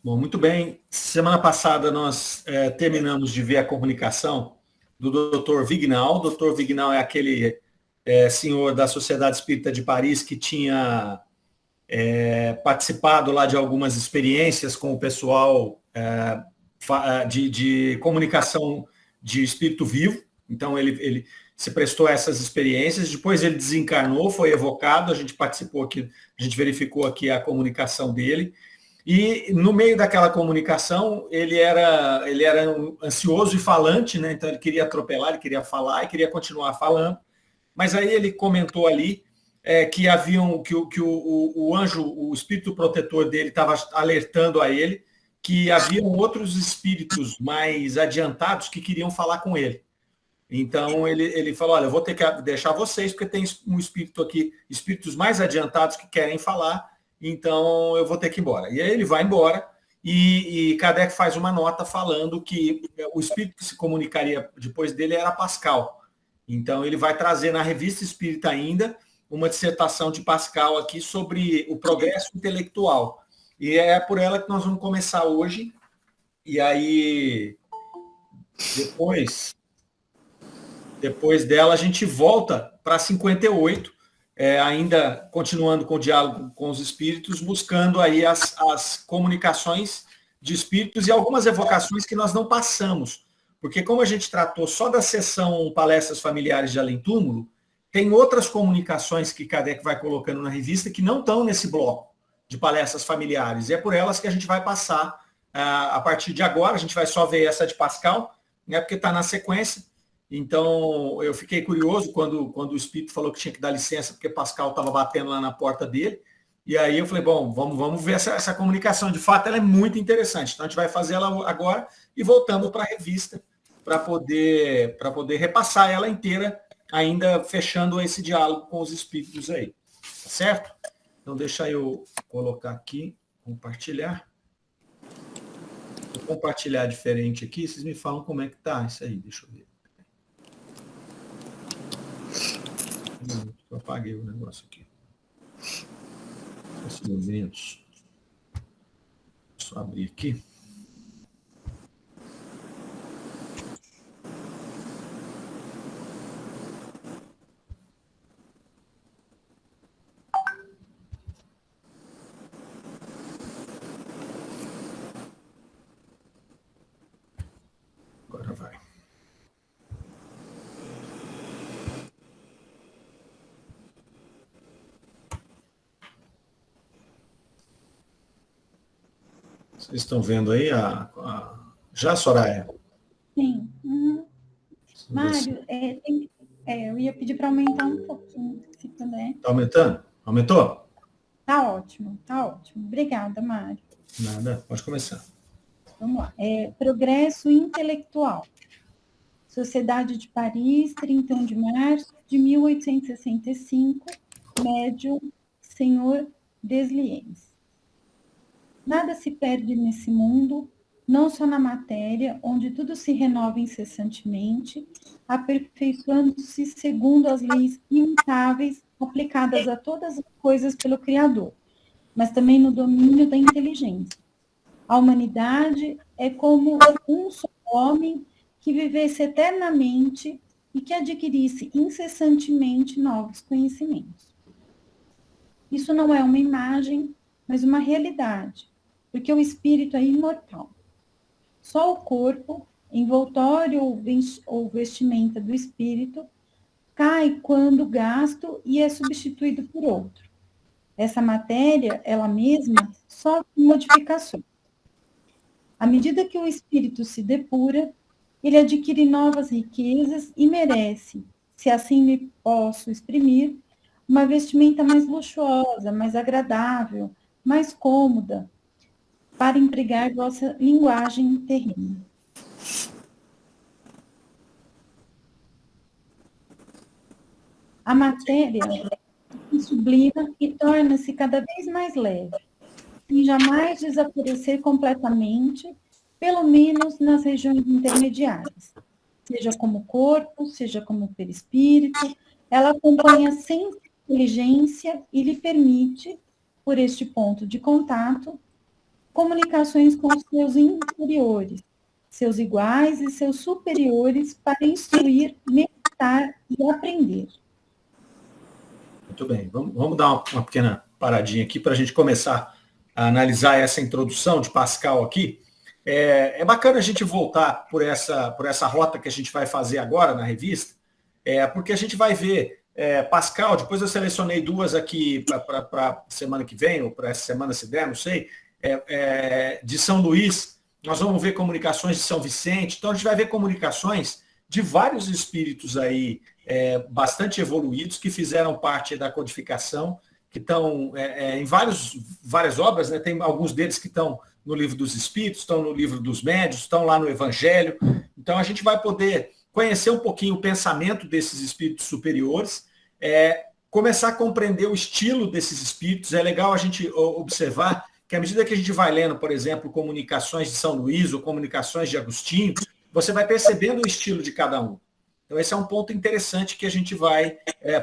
Bom, muito bem. Semana passada nós terminamos de ver a comunicação do Dr. Vignal. O Dr. Vignal é aquele senhor da Sociedade Espírita de Paris que tinha participado lá de algumas experiências com o pessoal de comunicação de espírito vivo. Então, ele se prestou a essas experiências. Depois ele desencarnou, foi evocado, a gente participou aqui, a gente verificou aqui a comunicação dele. E no meio daquela comunicação, ele era ansioso e falante, né? Então ele queria atropelar, ele queria falar e queria continuar falando. Mas aí ele comentou ali que o anjo, o espírito protetor dele estava alertando a ele que haviam outros espíritos mais adiantados que queriam falar com ele. Então ele falou: olha, eu vou ter que deixar vocês, porque tem um espírito aqui, espíritos mais adiantados que querem falar, então eu vou ter que ir embora. E aí ele vai embora, e Kardec faz uma nota falando que o espírito que se comunicaria depois dele era Pascal. Então ele vai trazer na Revista Espírita ainda uma dissertação de Pascal aqui sobre o progresso intelectual. E é por ela que nós vamos começar hoje. E aí, depois dela, a gente volta para 58, ainda continuando com o diálogo com os espíritos, buscando aí as comunicações de espíritos e algumas evocações que nós não passamos. Porque como a gente tratou só da sessão Palestras Familiares de Além Túmulo, tem outras comunicações que Kardec vai colocando na revista que não estão nesse bloco de palestras familiares. E é por elas que a gente vai passar a partir de agora. A gente vai só ver essa de Pascal, né, porque está na sequência. Então, eu fiquei curioso quando o espírito falou que tinha que dar licença, porque Pascal estava batendo lá na porta dele. E aí eu falei, bom, vamos ver essa comunicação. De fato, ela é muito interessante. Então, a gente vai fazer ela agora e voltamos para a revista para poder repassar ela inteira, ainda fechando esse diálogo com os espíritos aí. Tá certo? Então, deixa eu colocar aqui, compartilhar. Vou compartilhar diferente aqui, vocês me falam como é que tá isso aí, deixa eu ver. Eu apaguei o negócio aqui. Esses movimentos. Deixa eu abrir aqui. Agora vai. Vocês estão vendo aí já, Soraya? Sim. Uhum. Mário, eu ia pedir para aumentar um pouquinho, se puder. Está aumentando? Aumentou? Tá ótimo, tá ótimo. Obrigada, Mário. Nada, pode começar. Vamos lá. Progresso intelectual. Sociedade de Paris, 31 de março de 1865, médium, senhor Desliens. Nada se perde nesse mundo, não só na matéria, onde tudo se renova incessantemente, aperfeiçoando-se segundo as leis imutáveis aplicadas a todas as coisas pelo Criador, mas também no domínio da inteligência. A humanidade é como um só homem que vivesse eternamente e que adquirisse incessantemente novos conhecimentos. Isso não é uma imagem, mas uma realidade, porque o espírito é imortal. Só o corpo, envoltório ou vestimenta do espírito, cai quando gasto e é substituído por outro. Essa matéria, ela mesma, sofre modificações. À medida que o espírito se depura, ele adquire novas riquezas e merece, se assim me posso exprimir, uma vestimenta mais luxuosa, mais agradável, mais cômoda, para empregar vossa linguagem terrena. A matéria se sublima e torna-se cada vez mais leve, sem jamais desaparecer completamente, pelo menos nas regiões intermediárias. Seja como corpo, seja como perispírito, ela acompanha sempre a inteligência e lhe permite, por este ponto de contato, comunicações com os seus inferiores, seus iguais e seus superiores para instruir, meditar e aprender. Muito bem, vamos dar uma pequena paradinha aqui para a gente começar a analisar essa introdução de Pascal aqui. É bacana a gente voltar por essa rota que a gente vai fazer agora na revista, porque a gente vai ver Pascal, depois eu selecionei duas aqui para semana que vem, ou para essa semana se der, não sei, de São Luís, nós vamos ver comunicações de São Vicente, então a gente vai ver comunicações de vários espíritos aí, bastante evoluídos, que fizeram parte da codificação, que estão em várias obras, né? Tem alguns deles que estão no Livro dos Espíritos, estão no Livro dos Médiuns, estão lá no Evangelho. Então a gente vai poder conhecer um pouquinho o pensamento desses espíritos superiores, começar a compreender o estilo desses espíritos. É legal a gente observar que à medida que a gente vai lendo, por exemplo, comunicações de São Luís ou comunicações de Agostinho, você vai percebendo o estilo de cada um. Então, esse é um ponto interessante que a gente vai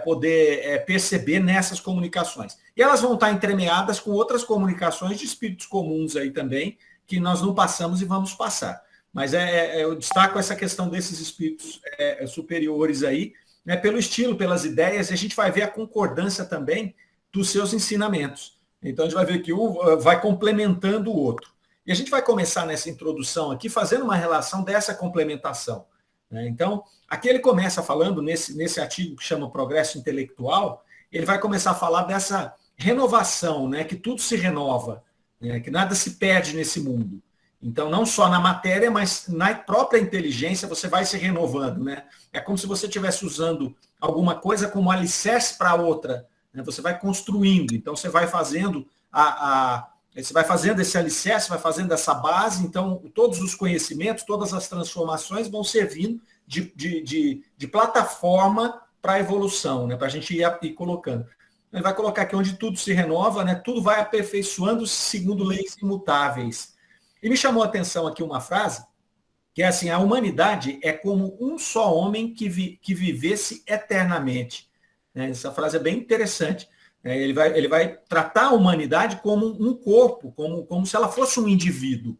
poder perceber nessas comunicações. E elas vão estar entremeadas com outras comunicações de espíritos comuns aí também, que nós não passamos e vamos passar. Mas eu destaco essa questão desses espíritos superiores aí, né, pelo estilo, pelas ideias, e a gente vai ver a concordância também dos seus ensinamentos. Então, a gente vai ver que um vai complementando o outro. E a gente vai começar nessa introdução aqui fazendo uma relação dessa complementação. Então, aqui ele começa falando, nesse artigo que chama Progresso Intelectual, ele vai começar a falar dessa renovação, né, que tudo se renova, né, que nada se perde nesse mundo. Então, não só na matéria, mas na própria inteligência você vai se renovando. Né? É como se você estivesse usando alguma coisa como alicerce para outra. Né? Você vai construindo, então você vai fazendo você vai fazendo esse alicerce, vai fazendo essa base, então todos os conhecimentos, todas as transformações vão servindo de plataforma para a evolução, né? Para a gente ir colocando. Ele vai colocar aqui onde tudo se renova, né? Tudo vai aperfeiçoando segundo leis imutáveis. E me chamou a atenção aqui uma frase, que é assim: a humanidade é como um só homem que vivesse eternamente. Essa frase é bem interessante. Ele vai tratar a humanidade como um corpo, como se ela fosse um indivíduo.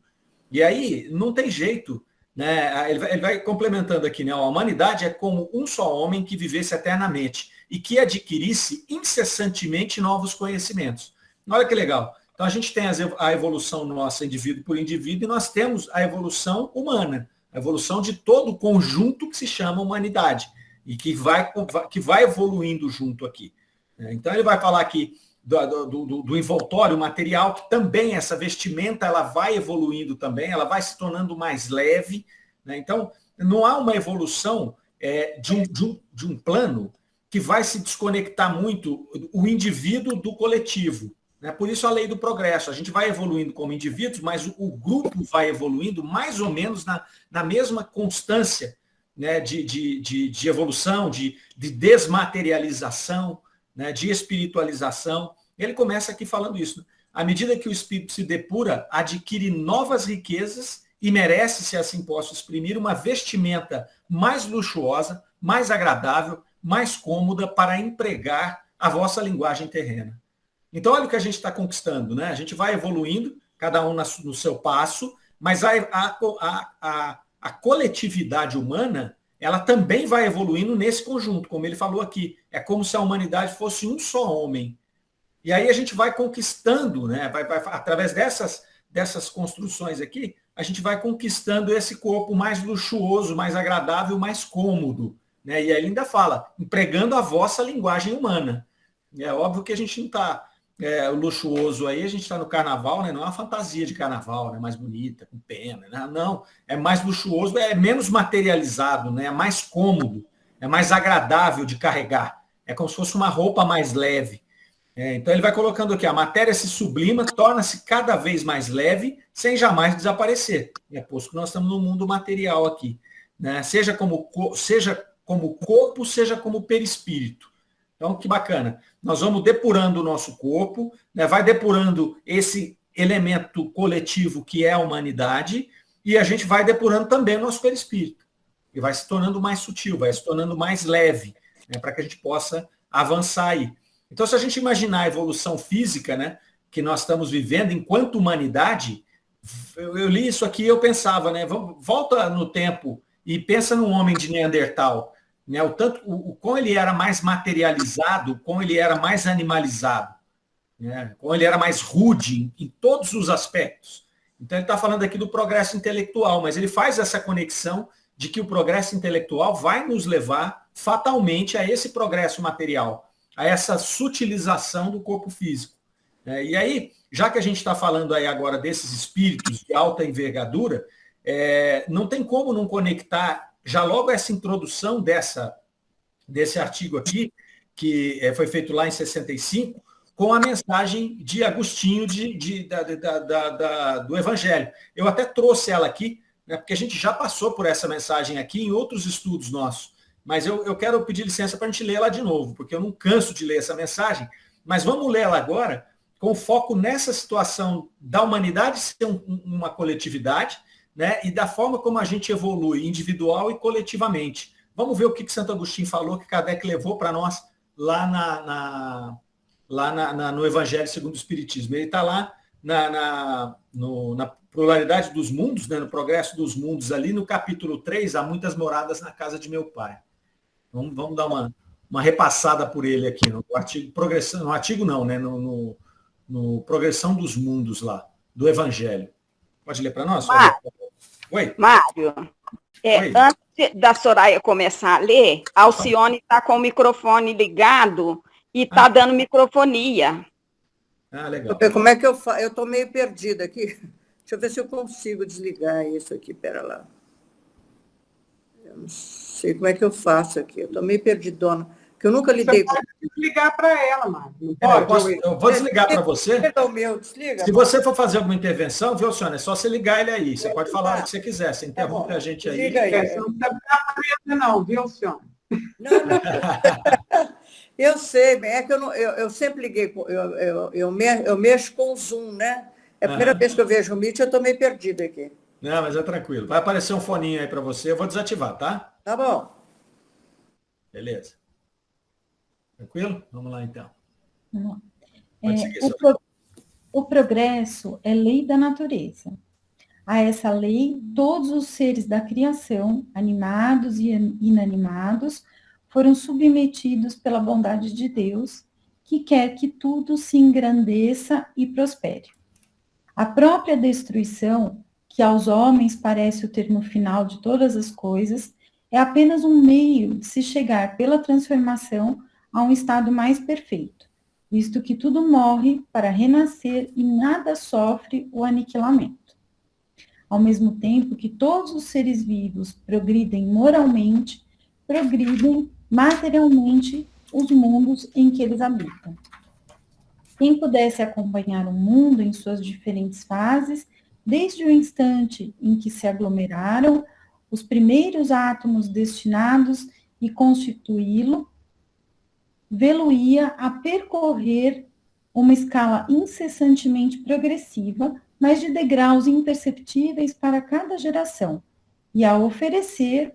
E aí não tem jeito. Né? Ele vai complementando aqui, né? A humanidade é como um só homem que vivesse eternamente e que adquirisse incessantemente novos conhecimentos. Olha que legal. Então a gente tem a evolução nossa, indivíduo por indivíduo, e nós temos a evolução humana, a evolução de todo o conjunto que se chama humanidade e que vai evoluindo junto aqui. Então ele vai falar aqui do envoltório material, que também essa vestimenta ela vai evoluindo também, ela vai se tornando mais leve. Né? Então não há uma evolução de um plano que vai se desconectar muito o indivíduo do coletivo. Né? Por isso a lei do progresso. A gente vai evoluindo como indivíduos, mas o grupo vai evoluindo mais ou menos na mesma constância, né? de evolução, de desmaterialização, né, de espiritualização. Ele começa aqui falando isso. Né? À medida que o espírito se depura, adquire novas riquezas e merece, se assim posso exprimir, uma vestimenta mais luxuosa, mais agradável, mais cômoda para empregar a vossa linguagem terrena. Então, olha o que a gente está conquistando. Né? A gente vai evoluindo, cada um no seu passo, mas a coletividade humana ela também vai evoluindo nesse conjunto, como ele falou aqui. É como se a humanidade fosse um só homem. E aí a gente vai conquistando, né? Através dessas construções aqui, a gente vai conquistando esse corpo mais luxuoso, mais agradável, mais cômodo. Né? E aí ele ainda fala, empregando a vossa linguagem humana. É óbvio que a gente não está luxuoso aí, a gente está no carnaval, né? Não é uma fantasia de carnaval, né? Mais bonita, com pena. Né? Não, é mais luxuoso, é menos materializado, né? É mais cômodo, é mais agradável de carregar. É como se fosse uma roupa mais leve. Então ele vai colocando aqui, a matéria se sublima, torna-se cada vez mais leve, sem jamais desaparecer. Posto que nós estamos no mundo material aqui. Né? Seja como corpo, seja como perispírito. Então, que bacana. Nós vamos depurando o nosso corpo, né? Vai depurando esse elemento coletivo que é a humanidade, e a gente vai depurando também o nosso perispírito. E vai se tornando mais sutil, vai se tornando mais leve, né? Para que a gente possa avançar aí. Então, se a gente imaginar a evolução física, né? que nós estamos vivendo enquanto humanidade, eu li isso aqui e eu pensava, né? Volta no tempo e pensa num homem de Neandertal, né? O quão ele era mais materializado, como ele era mais animalizado, né? Como ele era mais rude em todos os aspectos. Então ele está falando aqui do progresso intelectual, mas ele faz essa conexão de que o progresso intelectual vai nos levar fatalmente a esse progresso material, a essa sutilização do corpo físico. E aí, já que a gente está falando aí agora desses espíritos de alta envergadura, não tem como não conectar já logo essa introdução desse artigo aqui, que foi feito lá em 65, com a mensagem de Agostinho do Evangelho. Eu até trouxe ela aqui, né, porque a gente já passou por essa mensagem aqui em outros estudos nossos, mas eu quero pedir licença para a gente ler ela de novo, porque eu não canso de ler essa mensagem, mas vamos ler ela agora, com foco nessa situação da humanidade ser uma coletividade, né, e da forma como a gente evolui individual e coletivamente. Vamos ver o que Santo Agostinho falou, que Kardec levou para nós lá no Evangelho segundo o Espiritismo. Ele está lá na pluralidade dos mundos, né, no progresso dos mundos, ali no capítulo 3, há muitas moradas na casa de meu pai. Vamos dar uma repassada por ele aqui, no artigo Progressão, no artigo não, né, no Progressão dos Mundos lá, do Evangelho. Pode ler para nós? Oi. Mário, antes da Soraya começar a ler, a Alcione está com o microfone ligado e está dando microfonia. Legal. Como é que eu faço? Eu estou meio perdida aqui. Deixa eu ver se eu consigo desligar isso aqui. Pera lá. Eu não sei como é que eu faço aqui. Eu estou meio perdidona. Porque eu nunca lidei com... Você pode desligar para ela, Mário. Eu vou desligar para você. Desliga, se você for fazer alguma intervenção, viu, Alcione? É só você ligar ele aí. Você pode falar o que você quiser. Você interrompe a gente aí. Desliga aí. Você não precisa ficar presa, não, viu, Alcione? Não. Eu sei, é que eu sempre liguei, eu mexo com o Zoom, né? É a primeira vez que eu vejo o Meet, eu estou meio perdida aqui. Não, mas é tranquilo. Vai aparecer um foninho aí para você, eu vou desativar, tá? Tá bom. Beleza. Tranquilo? Vamos lá, então. O progresso é lei da natureza. A essa lei, todos os seres da criação, animados e inanimados, foram submetidos pela bondade de Deus, que quer que tudo se engrandeça e prospere. A própria destruição, que aos homens parece o termo final de todas as coisas, é apenas um meio de se chegar pela transformação a um estado mais perfeito, visto que tudo morre para renascer e nada sofre o aniquilamento. Ao mesmo tempo que todos os seres vivos progridem moralmente, progridem materialmente os mundos em que eles habitam. Quem pudesse acompanhar o mundo em suas diferentes fases, desde o instante em que se aglomeraram os primeiros átomos destinados a constituí-lo, vê-lo-ia a percorrer uma escala incessantemente progressiva, mas de degraus imperceptíveis para cada geração, e a oferecer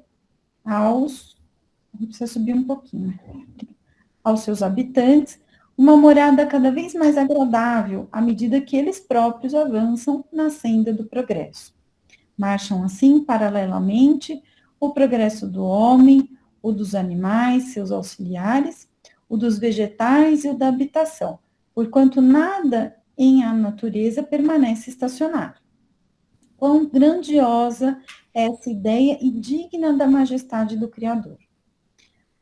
precisa subir um pouquinho, aos seus habitantes, uma morada cada vez mais agradável à medida que eles próprios avançam na senda do progresso. Marcham assim, paralelamente, o progresso do homem, o dos animais, seus auxiliares, o dos vegetais e o da habitação, porquanto nada em a natureza permanece estacionário. Quão grandiosa é essa ideia e digna da majestade do Criador.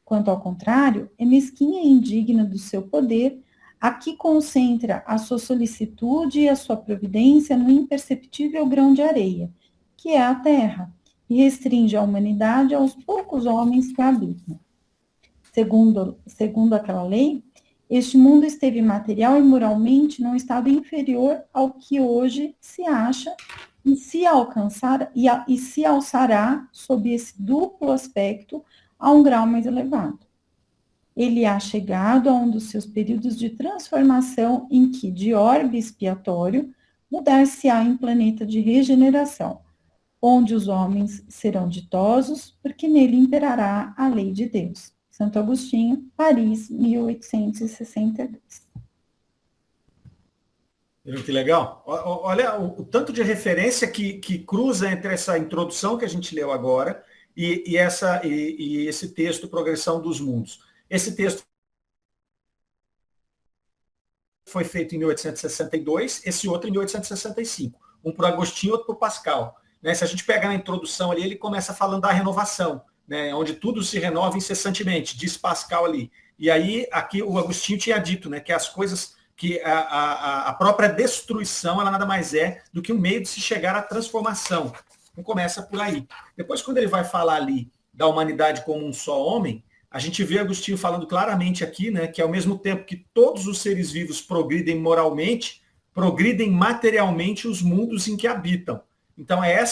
Quanto ao contrário, é mesquinha e indigna do seu poder, a que concentra a sua solicitude e a sua providência no imperceptível grão de areia, que é a terra, e restringe a humanidade aos poucos homens que a habitam. Segundo aquela lei, este mundo esteve material e moralmente num estado inferior ao que hoje se acha e se alçará sob esse duplo aspecto a um grau mais elevado. Ele há chegado a um dos seus períodos de transformação em que, de orbe expiatório, mudar-se-á em planeta de regeneração, onde os homens serão ditosos, porque nele imperará a lei de Deus. Santo Agostinho, Paris, 1862. Viu que legal? Olha o tanto de referência que cruza entre essa introdução que a gente leu agora e esse texto, Progressão dos Mundos. Esse texto foi feito em 1862, esse outro em 1865. Um por Agostinho, outro por Pascal. Né? Se a gente pegar na introdução ali, ele começa falando da renovação, né? Onde tudo se renova incessantemente, diz Pascal ali. E aí, aqui o Agostinho tinha dito, né, que as coisas, que a própria destruição, ela nada mais é do que um meio de se chegar à transformação. Então começa por aí. Depois, quando ele vai falar ali da humanidade como um só homem, a gente vê Agostinho falando claramente aqui, né, que ao mesmo tempo que todos os seres vivos progridem moralmente, progridem materialmente os mundos em que habitam. Então é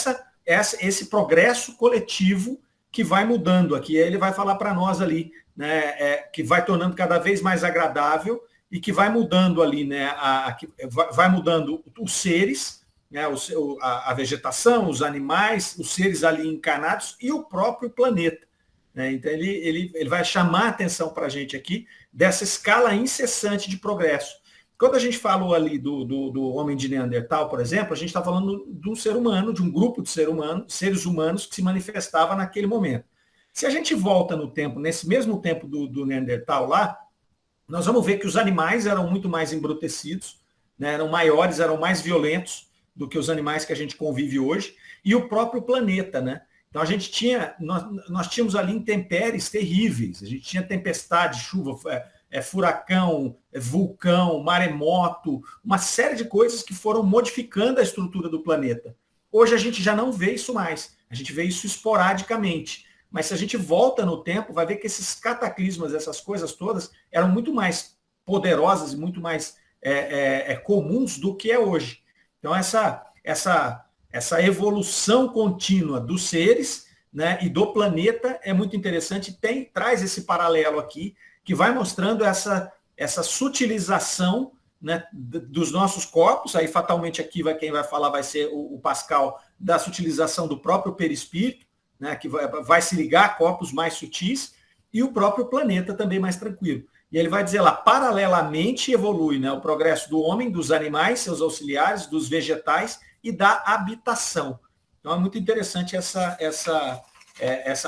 esse progresso coletivo que vai mudando aqui. Aí ele vai falar para nós ali, né, que vai tornando cada vez mais agradável e que vai mudando ali, né, vai mudando os seres, né, a vegetação, os animais, os seres ali encarnados e o próprio planeta. Então, ele vai chamar a atenção para a gente aqui dessa escala incessante de progresso. Quando a gente falou ali do homem de Neandertal, por exemplo, a gente está falando de um ser humano, de um grupo de seres humanos que se manifestava naquele momento. Se a gente volta no tempo, nesse mesmo tempo do Neandertal lá, nós vamos ver que os animais eram muito mais embrutecidos, né, eram maiores, eram mais violentos do que os animais que a gente convive hoje, e o próprio planeta, né? Então, nós tínhamos ali intempéries terríveis. A gente tinha tempestade, chuva, furacão, vulcão, maremoto, uma série de coisas que foram modificando a estrutura do planeta. Hoje a gente já não vê isso mais. A gente vê isso esporadicamente. Mas se a gente volta no tempo, vai ver que esses cataclismas, essas coisas todas, eram muito mais poderosas e muito mais comuns do que é hoje. Então, essa evolução contínua dos seres, né, e do planeta é muito interessante, traz esse paralelo aqui, que vai mostrando essa sutilização, né, dos nossos corpos. Aí fatalmente aqui quem vai falar vai ser o Pascal, da sutilização do próprio perispírito, né, que vai se ligar a corpos mais sutis, e o próprio planeta também mais tranquilo. E ele vai dizer lá, paralelamente evolui, né, o progresso do homem, dos animais, seus auxiliares, dos vegetais, e da habitação. Então é muito interessante essa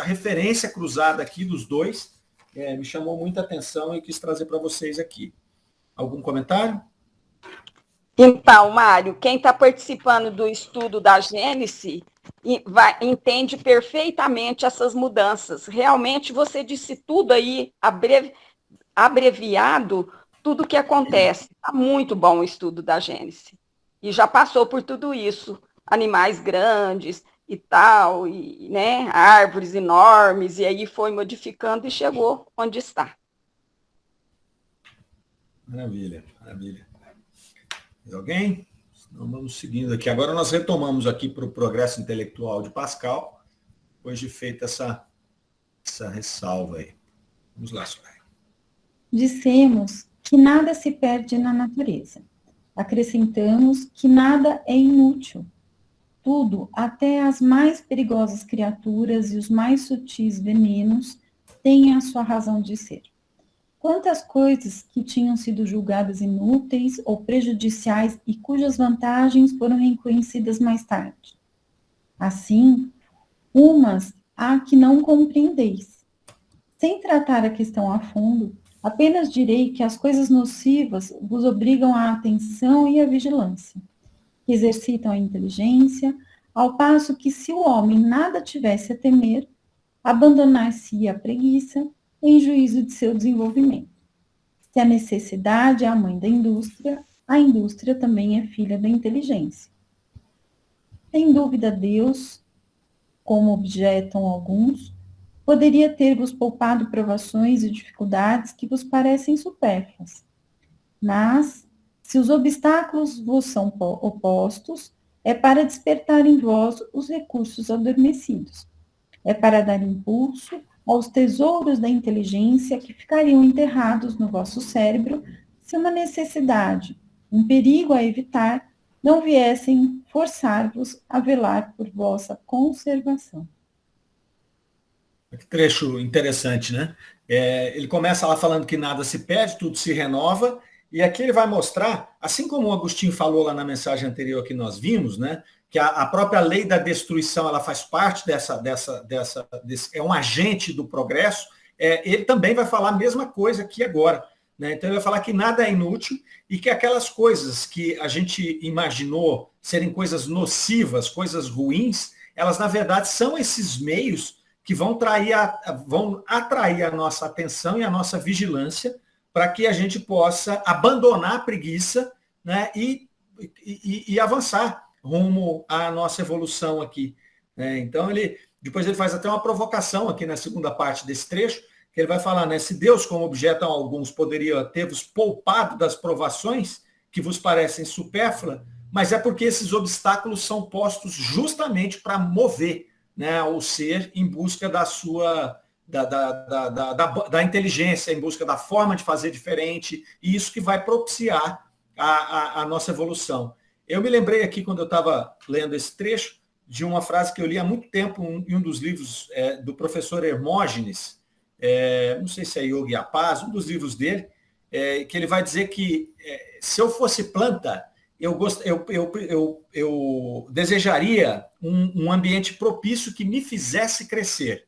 referência cruzada aqui dos dois, me chamou muita atenção e quis trazer para vocês aqui. Algum comentário? Então, Mário, quem está participando do estudo da Gênese entende perfeitamente essas mudanças. Realmente você disse tudo aí, abreviado, tudo o que acontece. Está muito bom o estudo da Gênese. E já passou por tudo isso, animais grandes e tal, e, né, árvores enormes, e aí foi modificando e chegou onde está. Maravilha, maravilha. Mais alguém? Então, vamos seguindo aqui. Agora nós retomamos aqui para o progresso intelectual de Pascal, depois de feita essa ressalva aí. Vamos lá, Soraya. Dissemos que nada se perde na natureza. Acrescentamos que nada é inútil. Tudo, até as mais perigosas criaturas e os mais sutis venenos, têm a sua razão de ser. Quantas coisas que tinham sido julgadas inúteis ou prejudiciais e cujas vantagens foram reconhecidas mais tarde. Assim, umas há que não compreendeis. Sem tratar a questão a fundo, apenas direi que as coisas nocivas vos obrigam à atenção e à vigilância, que exercitam a inteligência, ao passo que, se o homem nada tivesse a temer, abandonar-se-ia à preguiça em juízo de seu desenvolvimento. Se a necessidade é a mãe da indústria, a indústria também é filha da inteligência. Sem dúvida, Deus, como objetam alguns, poderia ter-vos poupado provações e dificuldades que vos parecem supérfluas. Mas, se os obstáculos vos são opostos, é para despertar em vós os recursos adormecidos. É para dar impulso aos tesouros da inteligência que ficariam enterrados no vosso cérebro se uma necessidade, um perigo a evitar, não viessem forçar-vos a velar por vossa conservação. Que trecho interessante, né? Ele começa lá falando que nada se perde, tudo se renova, E aqui ele vai mostrar, assim como o Agostinho falou lá na mensagem anterior que nós vimos, né, que a própria lei da destruição ela faz parte é um agente do progresso, ele também vai falar a mesma coisa aqui agora. Né? Então ele vai falar que nada é inútil e que aquelas coisas que a gente imaginou serem coisas nocivas, coisas ruins, elas na verdade são esses meios que vão atrair a nossa atenção e a nossa vigilância para que a gente possa abandonar a preguiça, né, e avançar rumo à nossa evolução aqui. Né? Então, depois ele faz até uma provocação aqui na segunda parte desse trecho, que ele vai falar, né, se Deus, como objetam alguns, poderia ter-vos poupado das provações que vos parecem supérfluas, mas é porque esses obstáculos são postos justamente para mover, né, o ser em busca da sua... Da inteligência, em busca da forma de fazer diferente, e isso que vai propiciar a nossa evolução. Eu me lembrei aqui, quando eu estava lendo esse trecho, de uma frase que eu li há muito tempo em um dos livros do professor Hermógenes, não sei se é Yoga e a Paz, um dos livros dele, que ele vai dizer que se eu fosse planta, eu desejaria um ambiente propício que me fizesse crescer.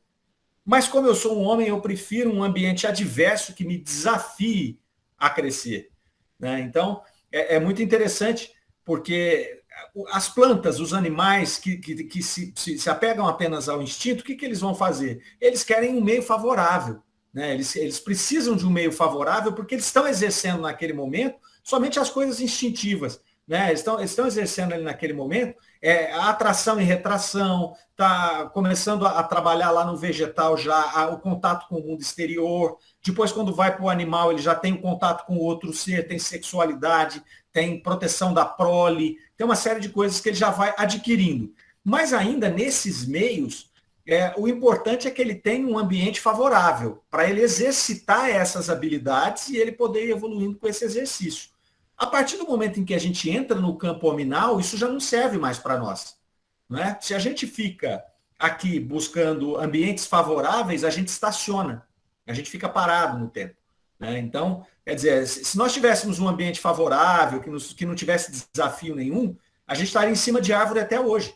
Mas como eu sou um homem, eu prefiro um ambiente adverso que me desafie a crescer. Né? Então, é muito interessante, porque as plantas, os animais que se apegam apenas ao instinto, o que eles vão fazer? Eles querem um meio favorável. Né? Eles precisam de um meio favorável porque eles estão exercendo naquele momento somente as coisas instintivas. Né? Eles estão exercendo ali naquele momento a atração e retração, está começando a trabalhar lá no vegetal já o contato com o mundo exterior. Depois, quando vai para o animal, ele já tem o contato com o outro ser, tem sexualidade, tem proteção da prole, tem uma série de coisas que ele já vai adquirindo. Mas ainda nesses meios, o importante é que ele tenha um ambiente favorável para ele exercitar essas habilidades e ele poder ir evoluindo com esse exercício. A partir do momento em que a gente entra no campo hominal, isso já não serve mais para nós. Não é? Se a gente fica aqui buscando ambientes favoráveis, a gente estaciona, a gente fica parado no tempo. Né? Então, quer dizer, se nós tivéssemos um ambiente favorável, que não tivesse desafio nenhum, a gente estaria em cima de árvore até hoje.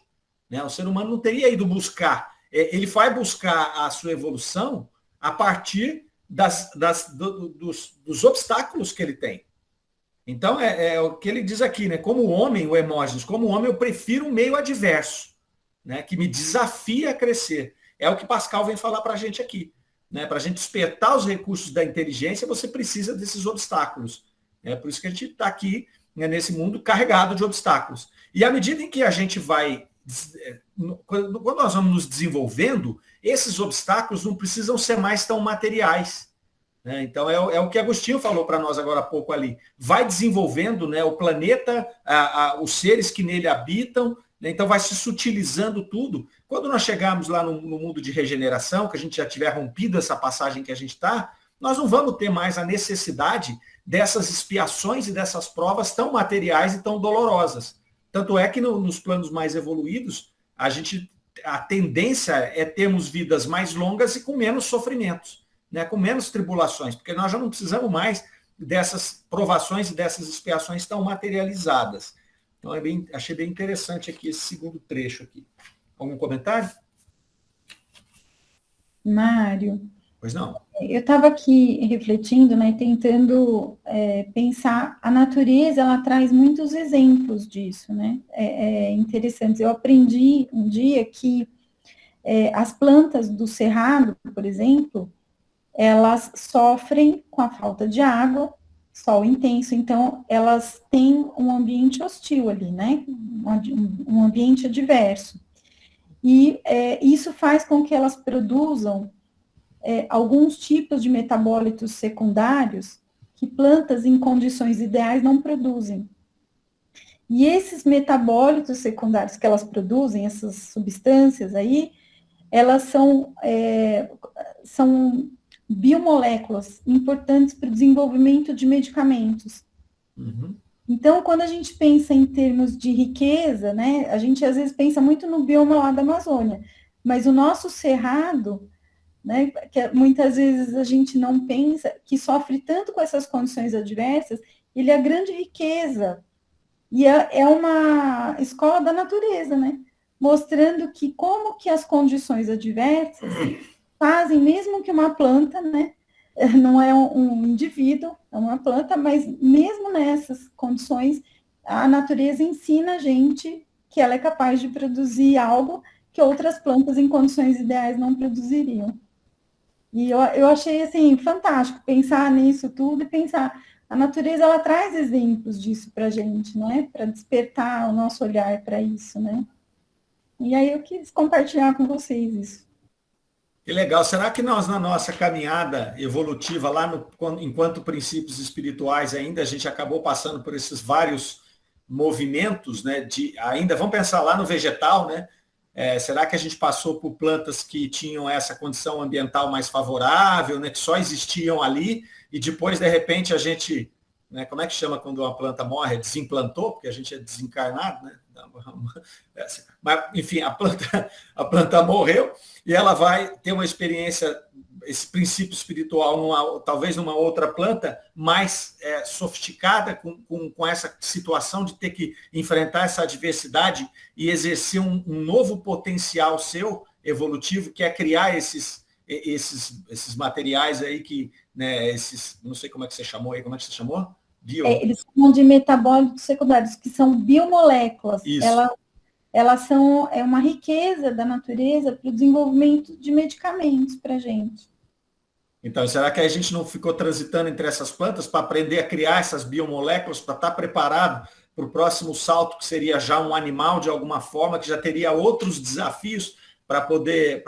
Né? O ser humano não teria ido buscar. Ele vai buscar a sua evolução a partir dos obstáculos que ele tem. Então, é o que ele diz aqui, né? Como homem, o Hermógenes, como homem, eu prefiro um meio adverso, né? Que me desafia a crescer. É o que Pascal vem falar para a gente aqui. Né? Para a gente despertar os recursos da inteligência, você precisa desses obstáculos. É por isso que a gente está aqui, né, nesse mundo carregado de obstáculos. E à medida em que a gente vai... Quando nós vamos nos desenvolvendo, esses obstáculos não precisam ser mais tão materiais. Então, é o que Agostinho falou para nós agora há pouco ali. Vai desenvolvendo, né, o planeta, os seres que nele habitam, né, então vai se sutilizando tudo. Quando nós chegarmos lá no mundo de regeneração, que a gente já tiver rompido essa passagem que a gente está, nós não vamos ter mais a necessidade dessas expiações e dessas provas tão materiais e tão dolorosas. Tanto é que nos planos mais evoluídos, a tendência é termos vidas mais longas e com menos sofrimentos. Né, com menos tribulações, porque nós já não precisamos mais dessas provações e dessas expiações tão materializadas. Então, achei bem interessante aqui esse segundo trecho aqui. Algum comentário? Mário. Pois não. Eu estava aqui refletindo, né, tentando pensar, a natureza, ela traz muitos exemplos disso, né, interessantes. Eu aprendi um dia que as plantas do cerrado, por exemplo, elas sofrem com a falta de água, sol intenso, então elas têm um ambiente hostil ali, né? Um ambiente adverso. E isso faz com que elas produzam alguns tipos de metabólitos secundários que plantas em condições ideais não produzem. E esses metabólitos secundários que elas produzem, essas substâncias aí, elas são biomoléculas importantes para o desenvolvimento de medicamentos. Uhum. Então, quando a gente pensa em termos de riqueza, né, a gente às vezes pensa muito no bioma lá da Amazônia, mas o nosso cerrado, né, que muitas vezes a gente não pensa, que sofre tanto com essas condições adversas, ele é a grande riqueza. E é uma escola da natureza, né? Mostrando que como que as condições adversas fazem, mesmo que uma planta, né? Não é um indivíduo, é uma planta, mas mesmo nessas condições, a natureza ensina a gente que ela é capaz de produzir algo que outras plantas em condições ideais não produziriam. E eu achei, assim, fantástico pensar nisso tudo e pensar, a natureza, ela traz exemplos disso para a gente, né? Para despertar o nosso olhar para isso, né? E aí eu quis compartilhar com vocês isso. Que legal. Será que nós, na nossa caminhada evolutiva, lá enquanto princípios espirituais ainda, a gente acabou passando por esses vários movimentos, né? Ainda, vamos pensar lá no vegetal, né? Será que a gente passou por plantas que tinham essa condição ambiental mais favorável, né? Que só existiam ali, e depois, de repente, a gente, né? Como é que chama quando uma planta morre? Desimplantou, porque a gente é desencarnado, né? Mas, enfim, a planta morreu e ela vai ter uma experiência, esse princípio espiritual, talvez numa outra planta mais sofisticada, com essa situação de ter que enfrentar essa adversidade e exercer um novo potencial seu evolutivo, que é criar esses materiais aí que, né, não sei como é que você chamou aí, como é que você chamou? Eles chamam de metabólitos secundários, que são biomoléculas. Isso. Elas são uma riqueza da natureza para o desenvolvimento de medicamentos para a gente. Então, será que a gente não ficou transitando entre essas plantas para aprender a criar essas biomoléculas, para estar preparado para o próximo salto, que seria já um animal de alguma forma, que já teria outros desafios para poder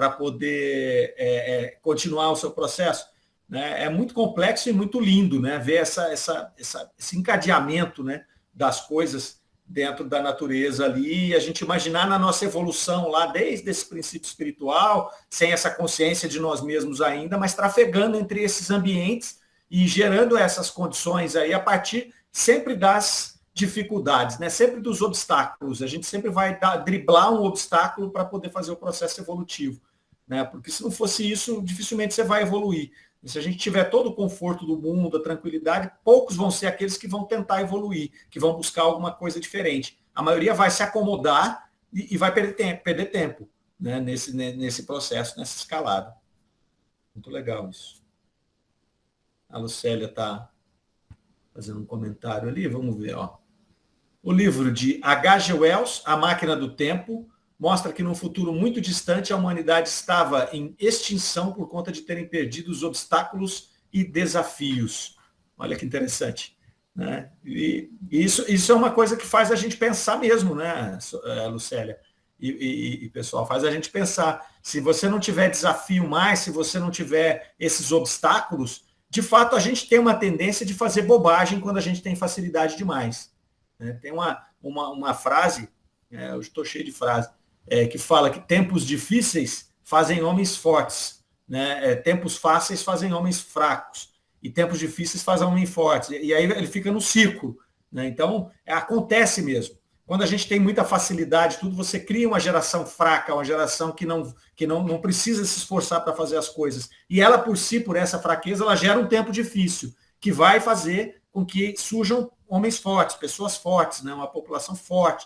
continuar o seu processo? Né? É muito complexo e muito lindo, né? Ver esse encadeamento, né, das coisas dentro da natureza ali, e a gente imaginar na nossa evolução lá, desde esse princípio espiritual, sem essa consciência de nós mesmos ainda, mas trafegando entre esses ambientes e gerando essas condições aí a partir sempre das dificuldades, né? Sempre dos obstáculos. A gente sempre vai driblar um obstáculo para poder fazer o processo evolutivo, né? Porque se não fosse isso, dificilmente você vai evoluir. E se a gente tiver todo o conforto do mundo, a tranquilidade, poucos vão ser aqueles que vão tentar evoluir, que vão buscar alguma coisa diferente. A maioria vai se acomodar e vai perder tempo, né, nesse processo, nessa escalada. Muito legal isso. A Lucélia está fazendo um comentário ali, vamos ver. Ó. O livro de H.G. Wells, A Máquina do Tempo, mostra que num futuro muito distante a humanidade estava em extinção por conta de terem perdido os obstáculos e desafios. Olha que interessante. Né? E isso é uma coisa que faz a gente pensar mesmo, né, Lucélia? E pessoal, faz a gente pensar. Se você não tiver desafio mais, se você não tiver esses obstáculos, de fato a gente tem uma tendência de fazer bobagem quando a gente tem facilidade demais. Né? Tem uma frase, eu estou cheio de frase, que fala que tempos difíceis fazem homens fortes, né? Tempos fáceis fazem homens fracos, e tempos difíceis fazem homens fortes. E aí ele fica no círculo. Né? Então, acontece mesmo. Quando a gente tem muita facilidade, tudo, você cria uma geração fraca, uma geração que não precisa se esforçar para fazer as coisas. E ela, por si, por essa fraqueza, ela gera um tempo difícil, que vai fazer com que surjam homens fortes, pessoas fortes, né? Uma população forte,